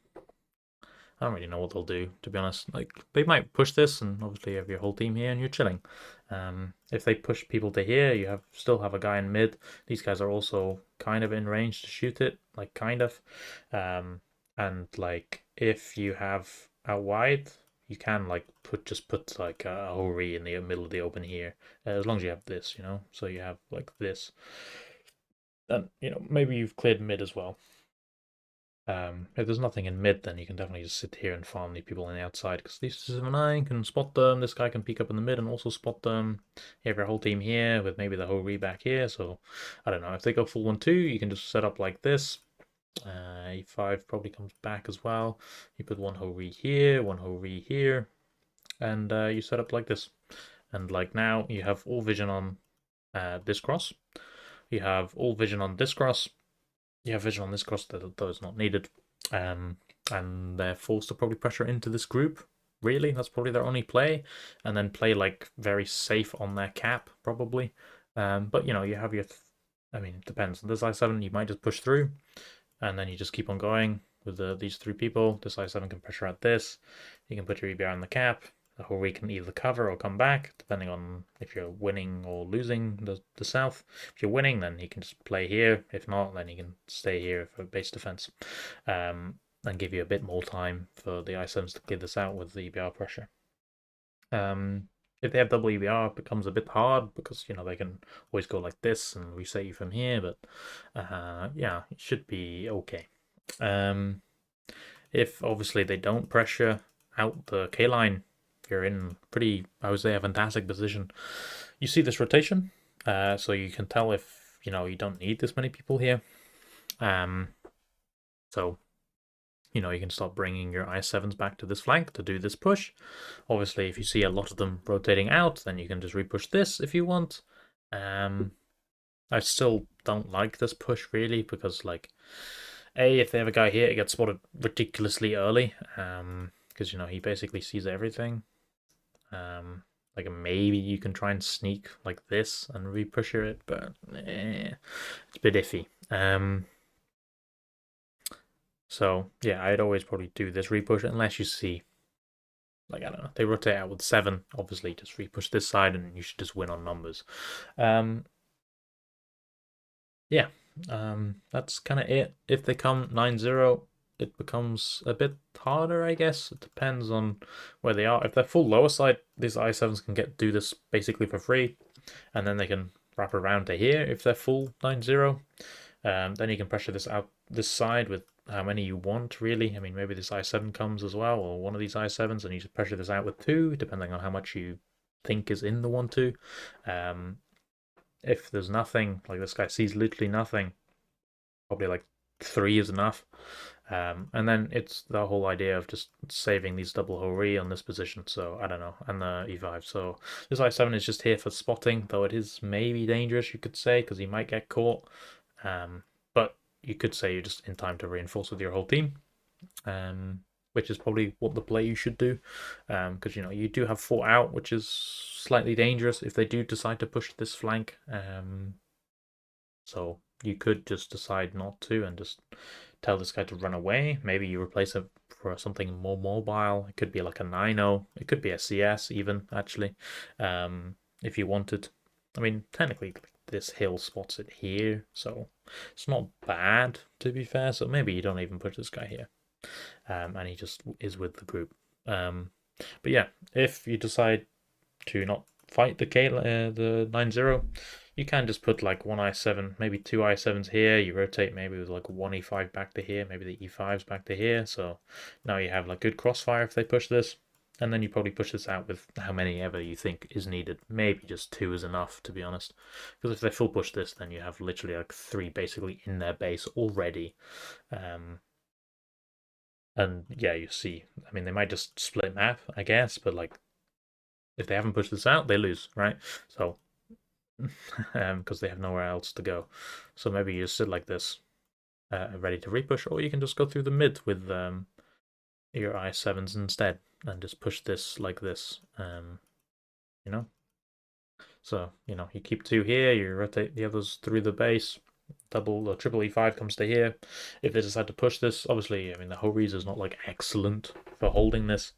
I don't really know what they'll do, to be honest. Like, they might push this, and obviously you have your whole team here, and you're chilling. If they push people to here, you still have a guy in mid. These guys are also kind of in range to shoot it, like, kind of. And, like, if you have out wide, you can, like, just put, like, a Hori in the middle of the open here, as long as you have this, you know? So you have, like, this. And, you know, maybe you've cleared mid as well. If there's nothing in mid, then you can definitely just sit here and farm the people on the outside, because these 7-9 can spot them. This guy can peek up in the mid and also spot them. You have your whole team here with maybe the whole back here. So I don't know. If they go full 1-2, you can just set up like this. E5 probably comes back as well. You put one Hori here, one Hori here, and you set up like this. And like now, you have all vision on this cross. You have all vision on this cross. You have vision on this cross, though it's not needed. And they're forced to probably pressure into this group. Really, that's probably their only play. And then play like very safe on their cap, probably. But you know, you have your. I mean, it depends. This I7, you might just push through, and then you just keep on going with these three people. This I7 can pressure out this. You can put your EBR in the cap. The Hori can either cover or come back, depending on if you're winning or losing the south. If you're winning, then he can just play here. If not, then he can stay here for base defense, and give you a bit more time for the I7s to clear this out with the EBR pressure. If they have double EBR, it becomes a bit hard because you know they can always go like this and reset you from here. But yeah, it should be okay. If obviously they don't pressure out the K line, you're in pretty, I would say, a fantastic position. You see this rotation, so you can tell if you know you don't need this many people here. So you know you can start bringing your I7s back to this flank to do this push. Obviously, if you see a lot of them rotating out, then you can just repush this if you want. I still don't like this push really because like, if they have a guy here, it gets spotted ridiculously early. Because you know he basically sees everything. Like maybe you can try and sneak like this and repusher it, but it's a bit iffy. So yeah, I'd always probably do this repush unless you see, like I don't know, they rotate out with 7. Obviously, just repush this side and you should just win on numbers. Yeah, that's kind of it. If they come 9-0, it becomes a bit harder, I guess. It depends on where they are. If they're full lower side, these I7s can do this basically for free, and then they can wrap around to here if they're full 9-0. Then you can pressure this out this side with how many you want, really. I mean, maybe this I7 comes as well, or one of these I7s, and you just pressure this out with 2, depending on how much you think is in the 1-2. If there's nothing, like this guy sees literally nothing, probably like 3 is enough. And then it's the whole idea of just saving these double hori on this position. So I don't know, and the E5. So this I7 is just here for spotting, though it is maybe dangerous, you could say, because he might get caught. But you could say you're just in time to reinforce with your whole team, which is probably what the play you should do, because you do have 4 out, which is slightly dangerous if they do decide to push this flank. So you could just decide not to and just tell this guy to run away. Maybe you replace it for something more mobile. It could be like a 9-0. It could be a CS even, actually, if you wanted. I mean, technically, this hill spots it here, so it's not bad, to be fair. So maybe you don't even push this guy here, and he just is with the group. But yeah, if you decide to not fight the 9-0, you can just put like one I7, maybe 2 I7s here. You rotate maybe with like one E5 back to here, maybe the E5s back to here. So now you have like good crossfire if they push this. And then you probably push this out with how many ever you think is needed. Maybe just 2 is enough, to be honest. Because if they full push this, then you have literally like 3 basically in their base already. And yeah, you see, I mean, they might just split map, I guess, but like if they haven't pushed this out, they lose, right? So because they have nowhere else to go. So maybe you just sit like this, ready to repush, or you can just go through the mid with your I7s instead and just push this like this. You know. So you keep 2 here, you rotate the others through the base. Double or triple E5 comes to here. If they decide to push this, obviously, I mean the Horis is not like excellent for holding this,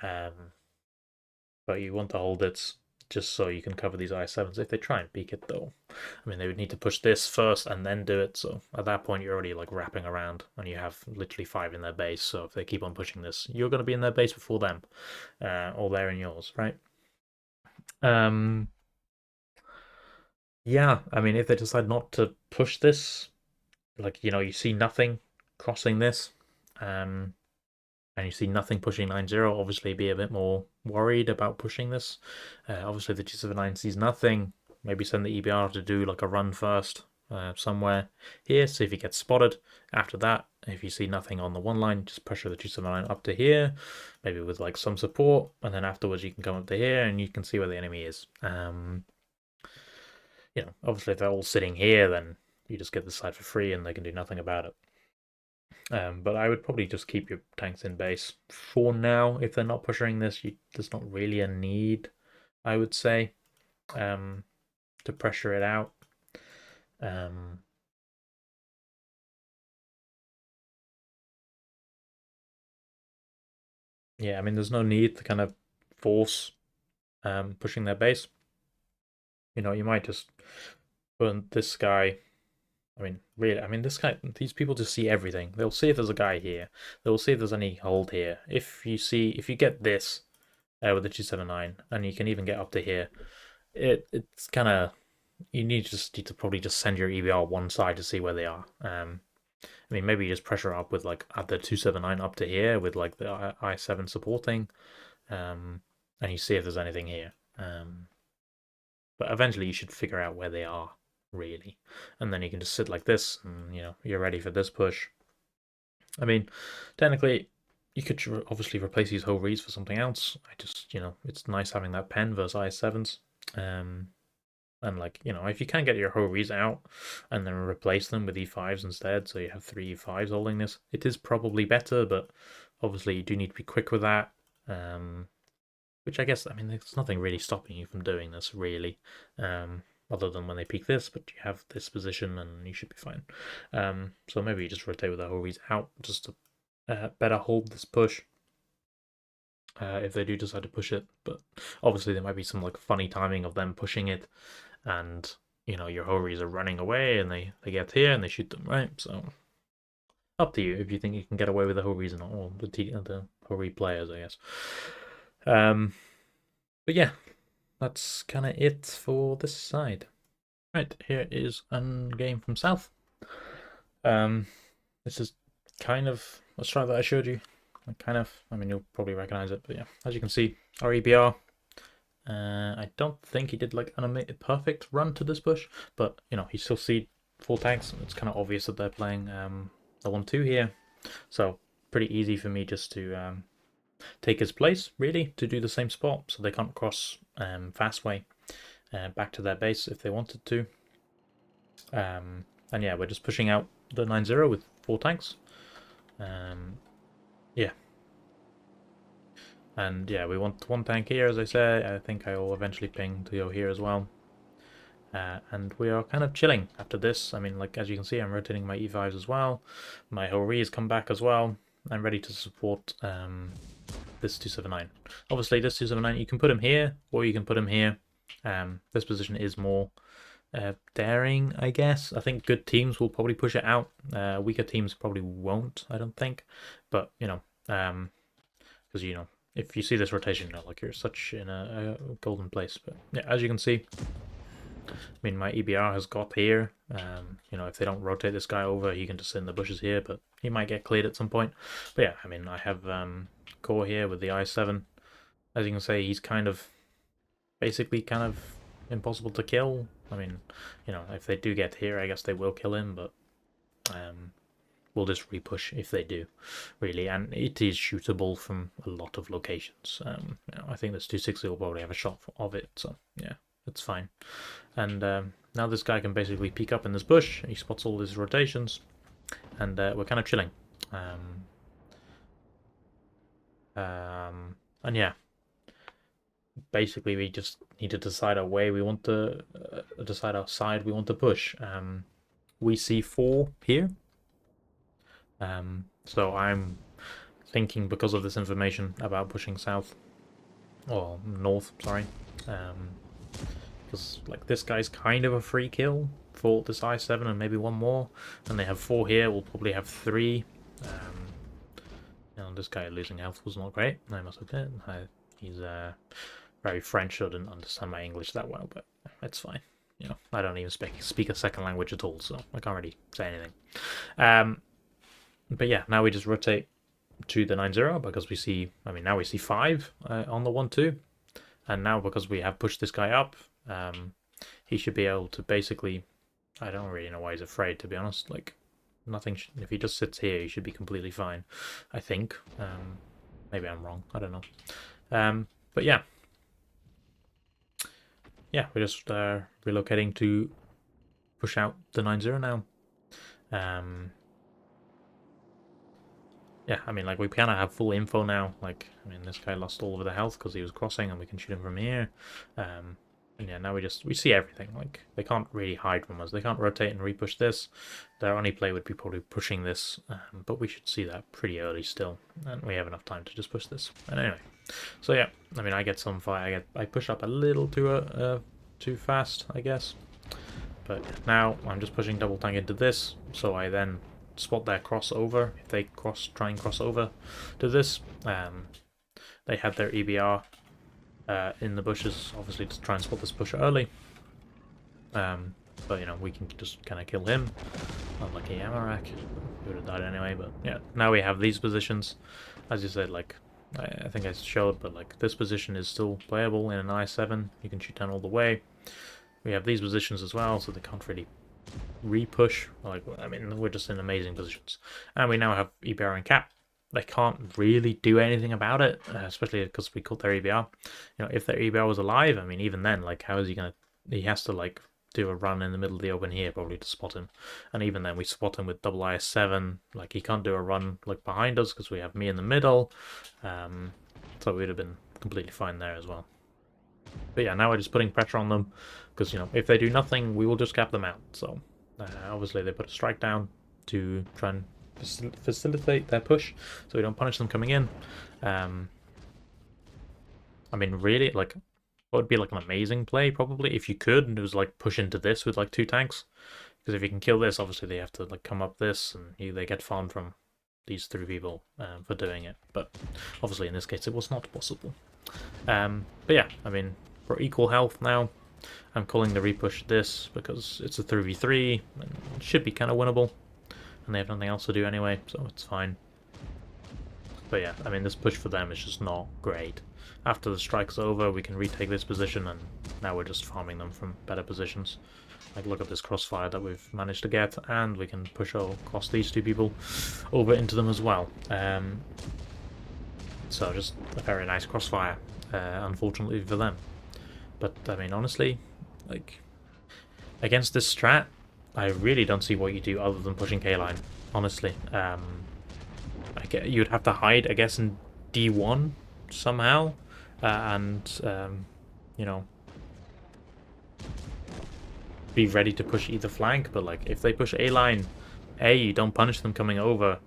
but you want to hold it just so you can cover these I7s. If they try and peek it, though, I mean, they would need to push this first and then do it. So at that point, you're already like wrapping around, and you have literally 5 in their base. So if they keep on pushing this, you're going to be in their base before them, or they're in yours, right? Um, yeah, I mean, if they decide not to push this, like you see nothing crossing this, and you see nothing pushing 9-0, obviously be a bit more worried about pushing this. Obviously, the G79 sees nothing. Maybe send the EBR to do like a run first somewhere here, see if he gets spotted. After that, if you see nothing on the 1 line, just pressure the G79 up to here, maybe with like some support, and then afterwards you can come up to here and you can see where the enemy is. Obviously, if they're all sitting here, then you just get the side for free and they can do nothing about it. But I would probably just keep your tanks in base for now. If they're not pushing this, there's not really a need, I would say, to pressure it out. Yeah, I mean, there's no need to kind of force pushing their base. You might just put this guy. I mean, really, this guy, these people just see everything. They'll see if there's a guy here. They'll see if there's any hold here. If you get this with the G79, and you can even get up to here, it's kind of you need to probably just send your EBR one side to see where they are. I mean, maybe you just pressure up with like at the 279 up to here with like the I7 supporting, and you see if there's anything here. But eventually you should figure out where they are really, and then you can just sit like this, and you're ready for this push. I mean, technically, you could obviously replace these whole reads for something else. I just it's nice having that pen versus I7s. And like, if you can get your Horis out and then replace them with E5s instead, so you have 3 E5s holding this, it is probably better, but obviously you do need to be quick with that. Which I guess, I mean, there's nothing really stopping you from doing this, really, other than when they peek this, but you have this position and you should be fine. So maybe you just rotate with the Horis out just to better hold this push. If they do decide to push it, but obviously there might be some like funny timing of them pushing it, and your Horis are running away and they get here and they shoot them, right? So up to you if you think you can get away with the Horis or not, or the Hori players, I guess. But yeah, that's kind of it for this side. Right, here is a game from South. This is kind of a strat that I showed you. I mean, you'll probably recognize it, but yeah, as you can see, our EBR. I don't think he did like animated perfect run to this bush, but you know, he still see 4 tanks. It's kind of obvious that they're playing the 1-2 here, so pretty easy for me just to take his place, really, to do the same spot, so they can't cross fast way back to their base if they wanted to. And yeah, we're just pushing out the 9-0 with 4 tanks. Yeah. And yeah, we want 1 tank here, as I said. I think I will eventually ping to go here as well. And we are kind of chilling after this. I mean, like, as you can see, I'm rotating my E5s as well. My Hori has come back as well. I'm ready to support this 279. Obviously, this 279, you can put him here, or you can put him here. This position is more daring, I guess. I think good teams will probably push it out. Weaker teams probably won't, I don't think. But, you know, because, you know, if you see this rotation, you know, like, you're such in a golden place. But yeah, as you can see, I mean, my EBR has got here. You know, if they don't rotate this guy over, he can just sit in the bushes here, but he might get cleared at some point. But yeah, I mean, I have Core here with the I7. As you can see, he's kind of basically kind of impossible to kill. I mean, you know, if they do get here, I guess they will kill him, but we'll just repush if they do, really. And it is shootable from a lot of locations. You know, I think this 260 will probably have a shot of it, so yeah, it's fine. And now this guy can basically peek up in this bush. He spots all his rotations, and we're kind of chilling. And yeah, basically we just need to decide our way. We want to decide our side we want to push. We see 4 here. So I'm thinking, because of this information, about pushing south or north. Sorry. Because like this guy's kind of a free kill for this I7 and maybe 1 more, and they have 4 here. We'll probably have 3. You know, this guy losing health was not great, I must admit. He's very French, so I didn't understand my English that well, but it's fine. You know, I don't even speak a second language at all, so I can't really say anything. But yeah, now we just rotate to the 9-0 because we see, I mean, now we see 5 on the 1-2, and now because we have pushed this guy up, he should be able to basically, I don't really know why he's afraid, to be honest. Like, nothing, if he just sits here, he should be completely fine, I think. Maybe I'm wrong, I don't know. But yeah. Yeah, we're just relocating to push out the 9-0 now. Yeah, I mean, like, we kind of have full info now. Like, I mean, this guy lost all of the health because he was crossing, and we can shoot him from here. And yeah, now we see everything. Like, they can't really hide from us. They can't rotate and repush this. Their only play would be probably pushing this, but we should see that pretty early still, and we have enough time to just push this. And anyway, so yeah, I mean, I get some fire. I push up a little too fast, I guess. But now I'm just pushing double tank into this, so I then spot their crossover. If they try and cross over to this, they have their EBR in the bushes, obviously, to try and spot this pusher early. But you know, we can just kind of kill him. Unlucky Amarak, he would have died anyway. But yeah, now we have these positions. As you said, like, I think I showed, but like, this position is still playable in an I7. You can shoot down all the way. We have these positions as well, so they can't really repush. Like, I mean, we're just in amazing positions. And we now have EBR and cap. They can't really do anything about it, especially because we caught their EBR. You know, if their EBR was alive, I mean, even then, like, how is he gonna? He has to like do a run in the middle of the open here probably to spot him. And even then, we spot him with double IS7. Like, he can't do a run like behind us because we have me in the middle. So we'd have been completely fine there as well. But yeah, now we're just putting pressure on them because, you know, if they do nothing, we will just cap them out. So obviously they put a strike down to try and facilitate their push, so we don't punish them coming in. I mean, really, like, what would be like an amazing play probably if you could, and it was like push into this with like 2 tanks, because if you can kill this, obviously they have to like come up this, and they get farmed from these 3 people for doing it. But obviously in this case it was not possible. But yeah, I mean, we're equal health now. I'm calling the repush this because it's a 3v3 and it should be kind of winnable. and they have nothing else to do anyway, so it's fine. But yeah, I mean, this push for them is just not great. After the strike's over, we can retake this position, and now we're just farming them from better positions. Like, look at this crossfire that we've managed to get, and we can push across these two people over into them as well. So just a very nice crossfire, unfortunately for them. But, I mean, honestly, like, against this strat, I really don't see what you do other than pushing K-line, honestly. You'd have to hide, I guess, in D1 somehow, and, you know, be ready to push either flank. But, like, if they push A-line, you don't punish them coming over,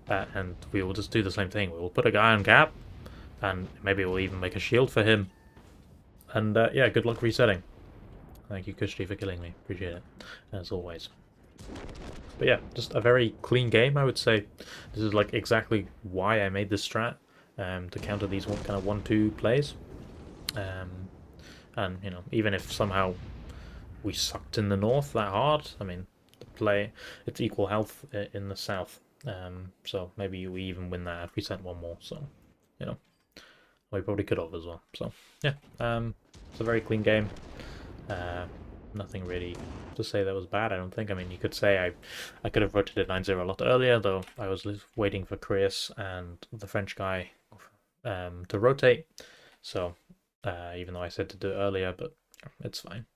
and we will just do the same thing. We will put a guy on cap, and maybe we'll even make a shield for him. And, yeah, good luck resetting. Thank you, Kushti, for killing me. Appreciate it, as always. But yeah, just a very clean game, I would say. This is like exactly why I made this strat, to counter these kind of 1-2 plays. And, you know, even if somehow we sucked in the north that hard, I mean, it's equal health in the south. So maybe we even win that if we sent one more. So, you know, we probably could have as well. So, yeah, it's a very clean game. Nothing really to say that was bad, I don't think. I mean, you could say I could have rotated 9-0 a lot earlier, though I was waiting for Chris and the French guy to rotate. So, even though I said to do it earlier, but it's fine.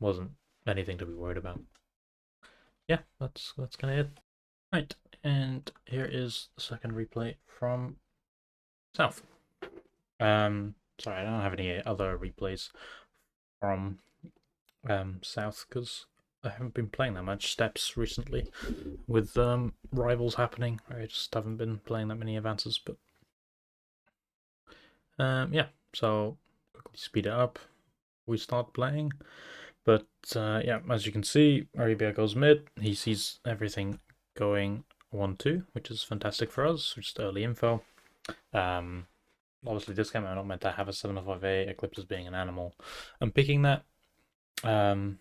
Wasn't anything to be worried about. Yeah, that's kind of it. Right, and here is the second replay from South. Sorry, I don't have any other replays from South because I haven't been playing that much steps recently with rivals happening. I just haven't been playing that many advances, but yeah, so quickly speed it up. We start playing, but yeah, as you can see, Arabia goes mid. He sees everything going 1-2, which is fantastic for us. Just early info. Obviously, this game I'm not meant to have a 705A. Eclipse as being an animal. I'm picking that. Yeah,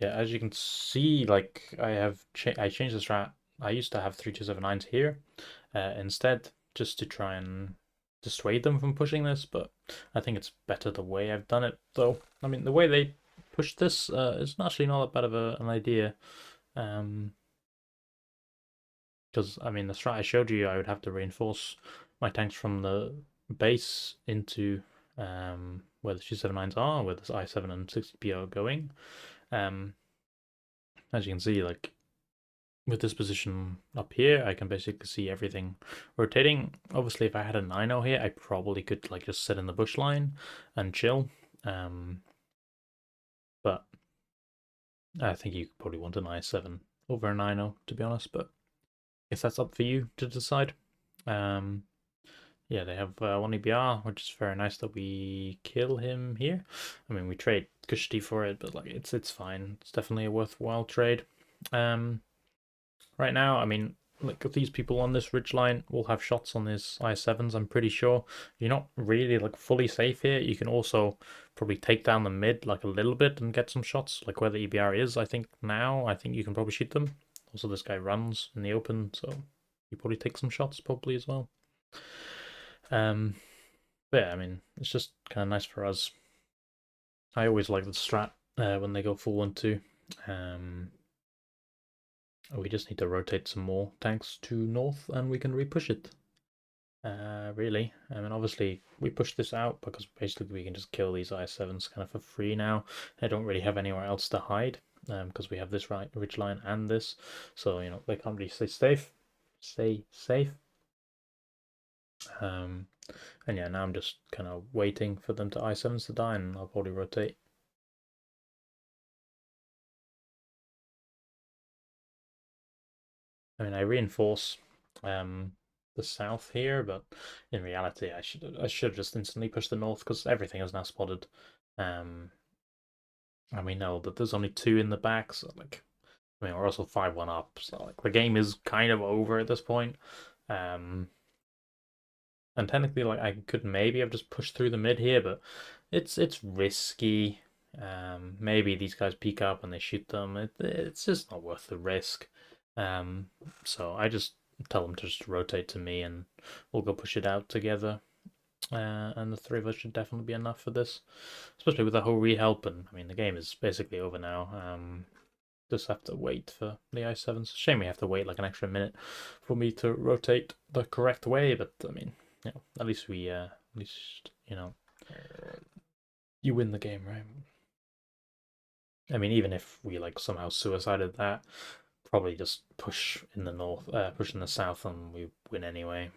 as you can see, like I changed the strat. I used to have 3-2-7-9s here instead, just to try and dissuade them from pushing this. But I think it's better the way I've done it, though. I mean, the way they pushed this is actually not that bad of an idea. Because I mean, the strat I showed you, I would have to reinforce my tanks from the base into where the 279s are, where the I7 and 60P are going. As you can see, like with this position up here, I can basically see everything rotating. Obviously, if I had a 9-0 here, I probably could like just sit in the bush line and chill. But I think you probably want an I7 over a 9-0, to be honest. But if that's up for you to decide. Yeah, they have 1 EBR, which is very nice that we kill him here. I mean, we trade Kushti for it, but like it's fine. It's definitely a worthwhile trade. Right now, I mean, like these people on this ridge line will have shots on his I7s, I'm pretty sure. You're not really like fully safe here. You can also probably take down the mid like a little bit and get some shots, like where the EBR is. I think you can probably shoot them. Also, this guy runs in the open, so you probably take some shots probably as well. But yeah, I mean, it's just kind of nice for us. I always like the strat when they go full 1-2. We just need to rotate some more tanks to north and we can repush it. Really. I mean, obviously, we push this out because basically we can just kill these I7s kind of for free now. I don't really have anywhere else to hide because we have this ridge line and this. So, you know, they can't really stay safe. And yeah, now I'm just kind of waiting for them to I7s to die and I'll probably rotate. I mean, I reinforce the south here, but in reality, I should just instantly push the north because everything is now spotted. And we know that there's only 2 in the back, so like, I mean, we're also 5-1 up, so like the game is kind of over at this point. And technically, like I could maybe have just pushed through the mid here, but it's risky. Maybe these guys peek up and they shoot them. It's just not worth the risk. So I just tell them to just rotate to me and we'll go push it out together. And the three of us should definitely be enough for this, especially with the whole rehelp. And I mean, the game is basically over now. Just have to wait for the i7s. It's a shame we have to wait like an extra minute for me to rotate the correct way, but I mean, at least you win the game, right? I mean, even if we like somehow suicided that, probably just push in the north, push in the south, and we win anyway.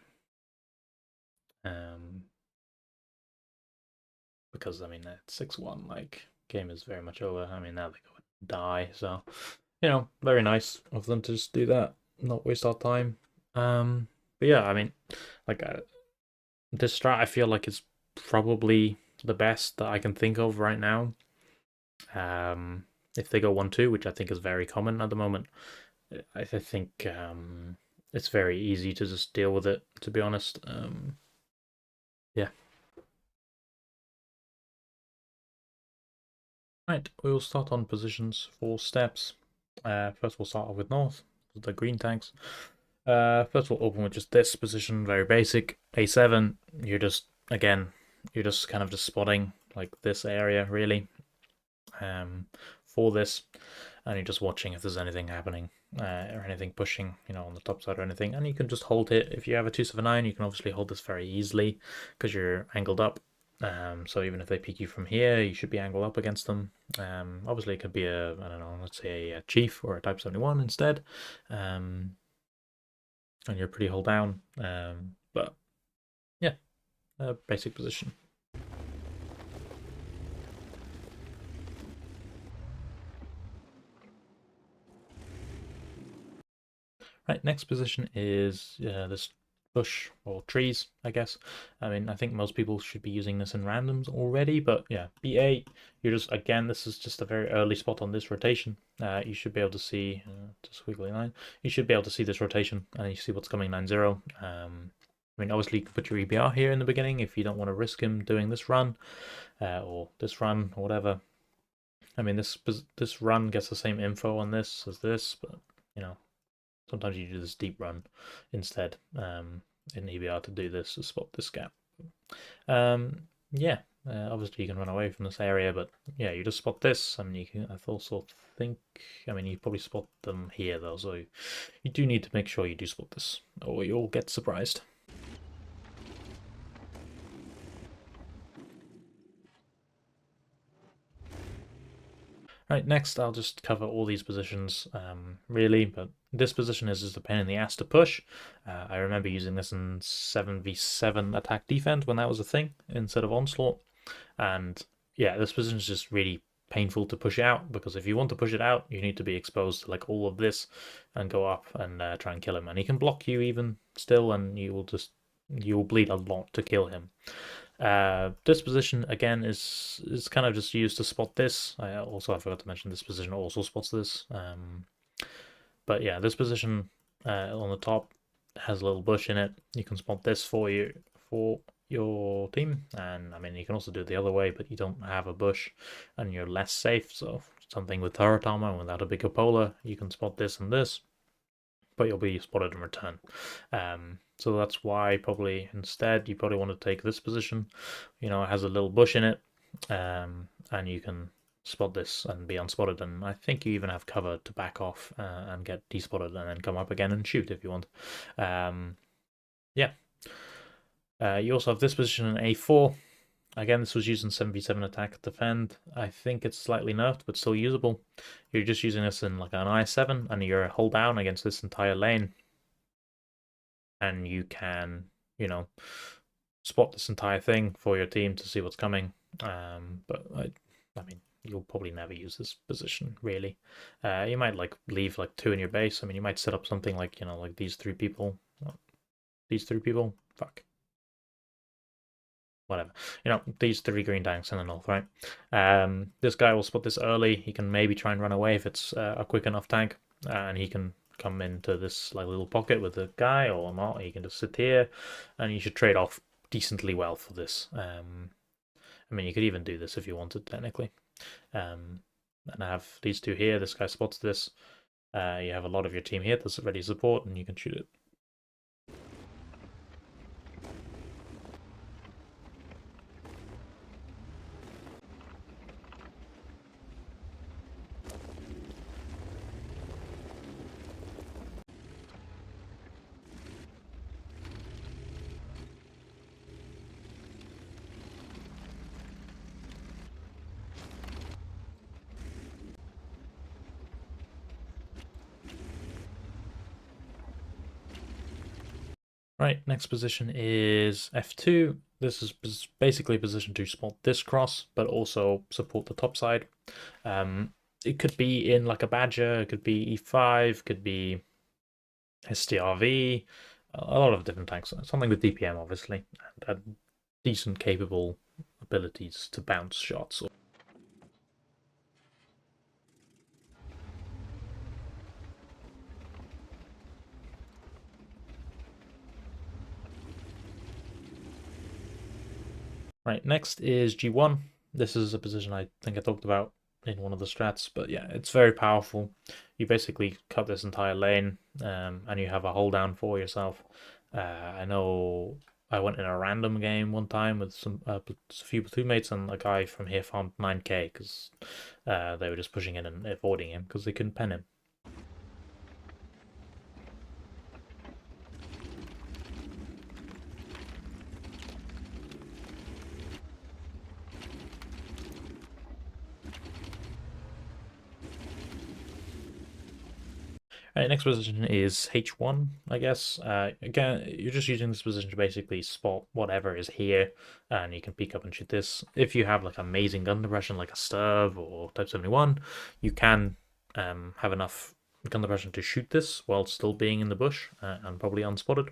Because I mean, at 6-1, like game is very much over. I mean, now they go and die, so very nice of them to just do that, not waste our time. But yeah, I mean, like this strat, I feel like it's probably the best that I can think of right now. If they go 1-2, which I think is very common at the moment, I think it's very easy to just deal with it, to be honest. Yeah. Right, we will start on positions for steps. First, we'll start off with north, the green tanks. First, we'll open with just this position, very basic. A7, you're just kind of just spotting like this area, really, for this, and you're just watching if there's anything happening or anything pushing, on the top side or anything. And you can just hold it. If you have a 279, you can obviously hold this very easily because you're angled up. So even if they peek you from here, you should be angled up against them. Obviously, it could be I don't know, let's say a chief or a Type 71 instead. And you're pretty hull down. But yeah, basic position. Right, next position is this bush or trees, I guess. I mean, I think most people should be using this in randoms already, but yeah, B8, you're just, again, this is just a very early spot on this rotation. You should be able to see, just squiggly line, you should be able to see this rotation and you see what's coming 9-0. I mean, obviously you can put your EBR here in the beginning if you don't want to risk him doing this run or this run or whatever. I mean, this run gets the same info on this as this, but sometimes you do this deep run instead in EBR to do this, to spot this gap. Yeah, obviously you can run away from this area, but yeah, you just spot this. I mean, you can. I also think. I mean, you probably spot them here though, so you do need to make sure you do spot this, or you'll get surprised. Right, next I'll just cover all these positions, really, but this position is just a pain in the ass to push. I remember using this in 7v7 attack defense when that was a thing instead of onslaught, and yeah, this position is just really painful to push out because if you want to push it out, you need to be exposed to like all of this and go up and try and kill him, and he can block you even still, and you will bleed a lot to kill him. This position again is kind of just used to spot this. I forgot to mention this position also spots this. But yeah, this position on the top has a little bush in it. You can spot this for your team, and I mean you can also do it the other way, but you don't have a bush and you're less safe. So something with turret armor without a bigger polar, you can spot this and this, but you'll be spotted in return. So that's why probably instead you probably want to take this position. It has a little bush in it, and you can spot this and be unspotted. And I think you even have cover to back off and get despotted and then come up again and shoot if you want. Yeah. You also have this position in A4. Again, this was used in 7v7 attack defend. I think it's slightly nerfed, but still usable. You're just using this in like an i7, and you're hold down against this entire lane. And you can, spot this entire thing for your team to see what's coming. But I mean, you'll probably never use this position, really. You might like leave like 2 in your base. I mean, you might set up something like, like these 3 people. These 3 people? Fuck. Whatever. These 3 green tanks in the north, right? This guy will spot this early. He can maybe try and run away if it's a quick enough tank. And he can come into this like little pocket with the guy or not. He can just sit here, and you should trade off decently well for this. I mean, you could even do this if you wanted, technically. And I have these two here. This guy spots this. You have a lot of your team here that's ready to support, and you can shoot it. Right, next position is F2. This is basically a position to support this cross, but also support the top side. It could be in like a Badger, it could be E5, could be STRV, a lot of different tanks. Something with DPM, obviously, and decent capable abilities to bounce shots. Right, next is G1. This is a position I think I talked about in one of the strats, but yeah, it's very powerful. You basically cut this entire lane, and you have a hold down for yourself. I know I went in a random game one time with a few platoon mates, and a guy from here farmed 9k because they were just pushing in and avoiding him because they couldn't pen him. Right, next position is H1, I guess. Again, you're just using this position to basically spot whatever is here, and you can peek up and shoot this. If you have like amazing gun depression, like a Sturv or Type 71, you can have enough gun depression to shoot this while still being in the bush and probably unspotted.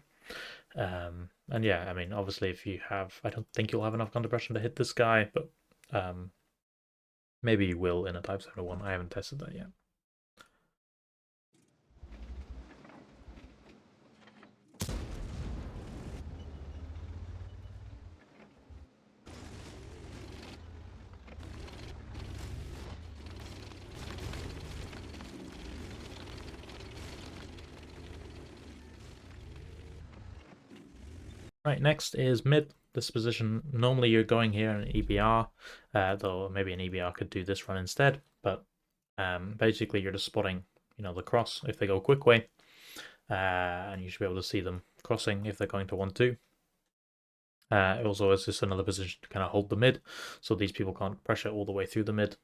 And yeah, I mean, obviously, if you have, I don't think you'll have enough gun depression to hit this guy, but maybe you will in a Type 71. I haven't tested that yet. Right, next is mid. This position, normally you're going here in an EBR, though maybe an EBR could do this run instead, but basically you're just spotting, the cross if they go quick way, and you should be able to see them crossing if they're going to 1-2. Also, it's just another position to kind of hold the mid, so these people can't pressure all the way through the mid,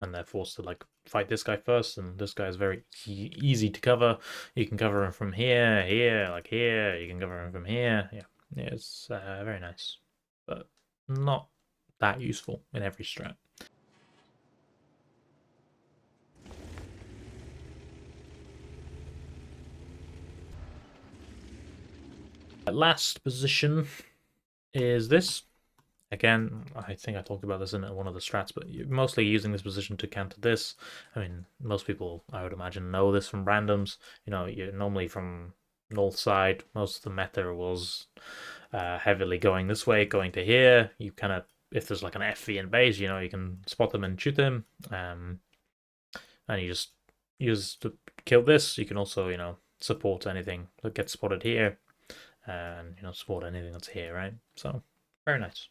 and they're forced to like fight this guy first, and this guy is very easy to cover. You can cover him from here, here, like here. You can cover him from here. Yeah, it's very nice, but not that useful in every strat. Last position is this. Again, I think I talked about this in one of the strats, but you're mostly using this position to counter this. I mean, most people, I would imagine, know this from randoms. You're normally from north side. Most of the meta was heavily going this way, going to here. You kind of, if there's like an FV in base, you can spot them and shoot them. And you just use to kill this. You can also, support anything that gets spotted here, and support anything that's here, right? So very nice.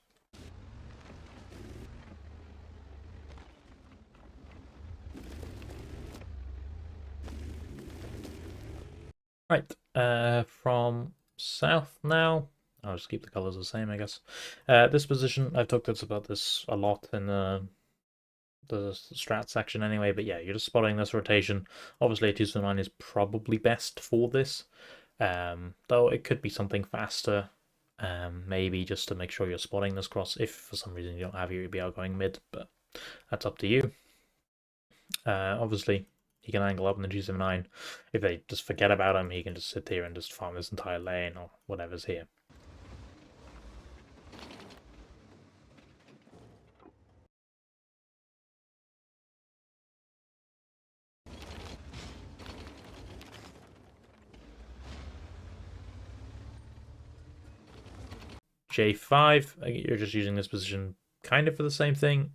Right, from south now. I'll just keep the colors the same, I guess. This position, I've talked about this a lot in the strat section anyway, but yeah, you're just spotting this rotation. Obviously, a 279 is probably best for this, though it could be something faster, maybe just to make sure you're spotting this cross if for some reason you don't have your EBR going mid, but that's up to you. Obviously, he can angle up in the G79. If they just forget about him, he can just sit here and just farm this entire lane or whatever's here. J5, you're just using this position kind of for the same thing,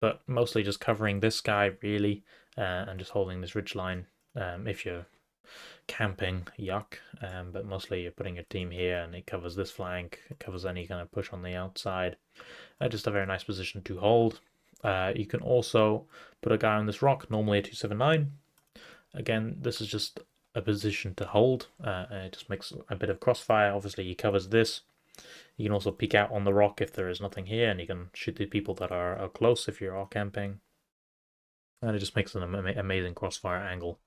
but mostly just covering this guy really, and just holding this ridge line. If you're camping, yuck. But mostly you're putting your team here, and it covers this flank. It covers any kind of push on the outside. Just a very nice position to hold. You can also put a guy on this rock, normally a 279. Again, this is just a position to hold. It just makes a bit of crossfire. Obviously, he covers this. You can also peek out on the rock if there is nothing here, and you can shoot the people that are close if you're all camping. And it just makes an amazing crossfire angle.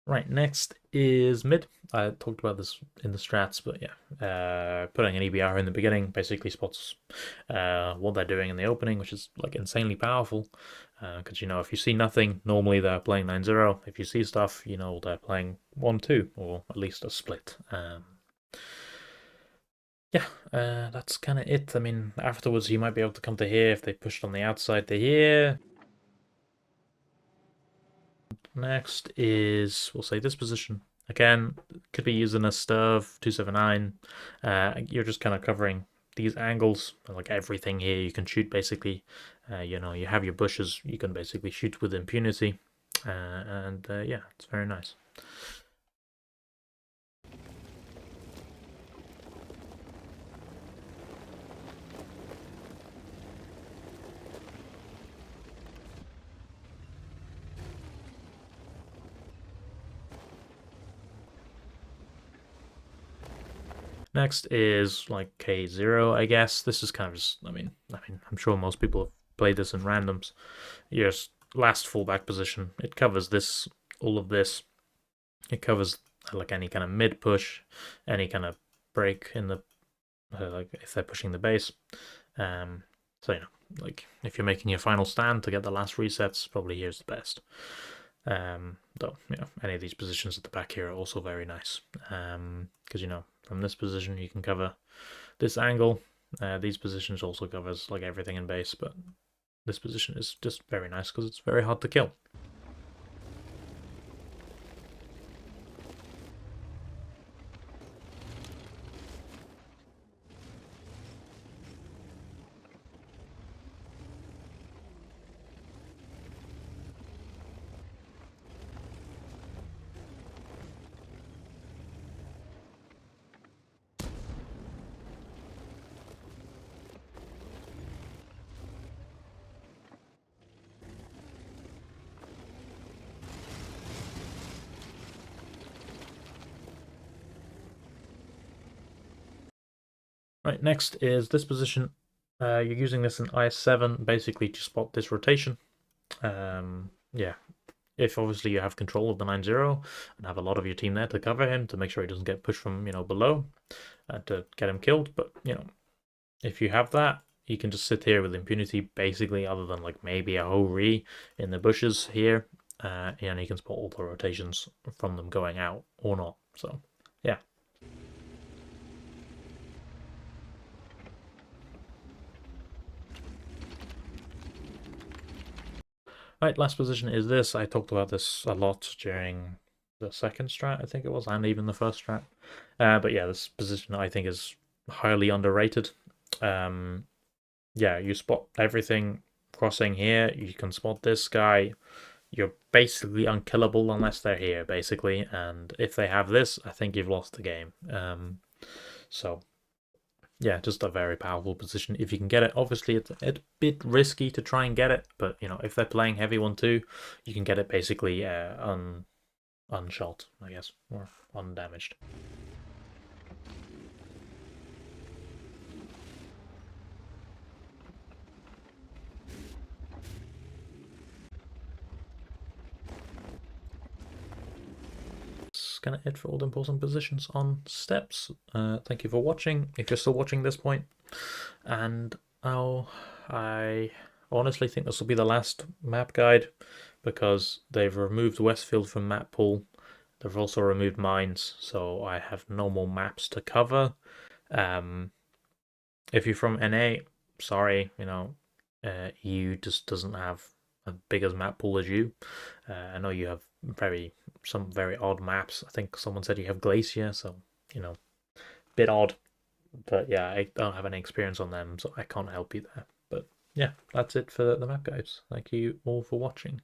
Right, next is mid. I talked about this in the strats, but yeah, putting an EBR in the beginning basically spots what they're doing in the opening, which is like insanely powerful. Because you know, if you see nothing, normally they're playing 9-0. If you see stuff, you know they're playing 1-2, or at least a split. Yeah, that's kind of it. I mean, afterwards you might be able to come to here if they pushed on the outside to here. Next is, we'll say this position. Again, could be using a Sturv 279. You're just kind of covering these angles, like everything here you can shoot basically. You know, you have your bushes, you can basically shoot with impunity. And yeah, it's very nice. Next is like K0, I guess. This is kind of just, I'm sure most people have played this in randoms. Your last fullback position, it covers this, all of this. It covers like any kind of mid push, any kind of break in the like if they're pushing the base. So you know, like if you're making your final stand to get the last resets, probably here's the best. Though you know, any of these positions at the back here are also very nice. Because you know, from this position you can cover this angle. These positions also covers like everything in base, but this position is just very nice because it's very hard to kill. Right, next is this position. You're using this in IS7 basically to spot this rotation. Yeah, if obviously you have control of the 9-0 and have a lot of your team there to cover him to make sure he doesn't get pushed from, you know, below to get him killed. But, you know, if you have that, you can just sit here with impunity basically, other than like maybe a Ho-Ri in the bushes here. And you can spot all the rotations from them going out or not. So, yeah. Right, last position is this. I talked about this a lot during the second strat, I think it was, and even the first strat. But yeah, this position I think is highly underrated. Yeah, you spot everything crossing here. You can spot this guy. You're basically unkillable unless they're here, basically. And if they have this, I think you've lost the game. So yeah, just a very powerful position if you can get it. Obviously, it's a bit risky to try and get it, but you know, if they're playing heavy 1-2, you can get it basically unshot, I guess, or undamaged. That's kind of it for all the important positions on steps. Thank you for watching, if you're still watching this point. And I honestly think this will be the last map guide because they've removed Westfield from map pool. They've also removed mines, so I have no more maps to cover. If you're from NA, sorry, you know, EU just doesn't have as big as map pool as you. I know you have some very odd maps. I think someone said you have Glacier, so you know, bit odd. But yeah, I don't have any experience on them, so I can't help you there. But yeah, that's it for the map guides. Thank you all for watching.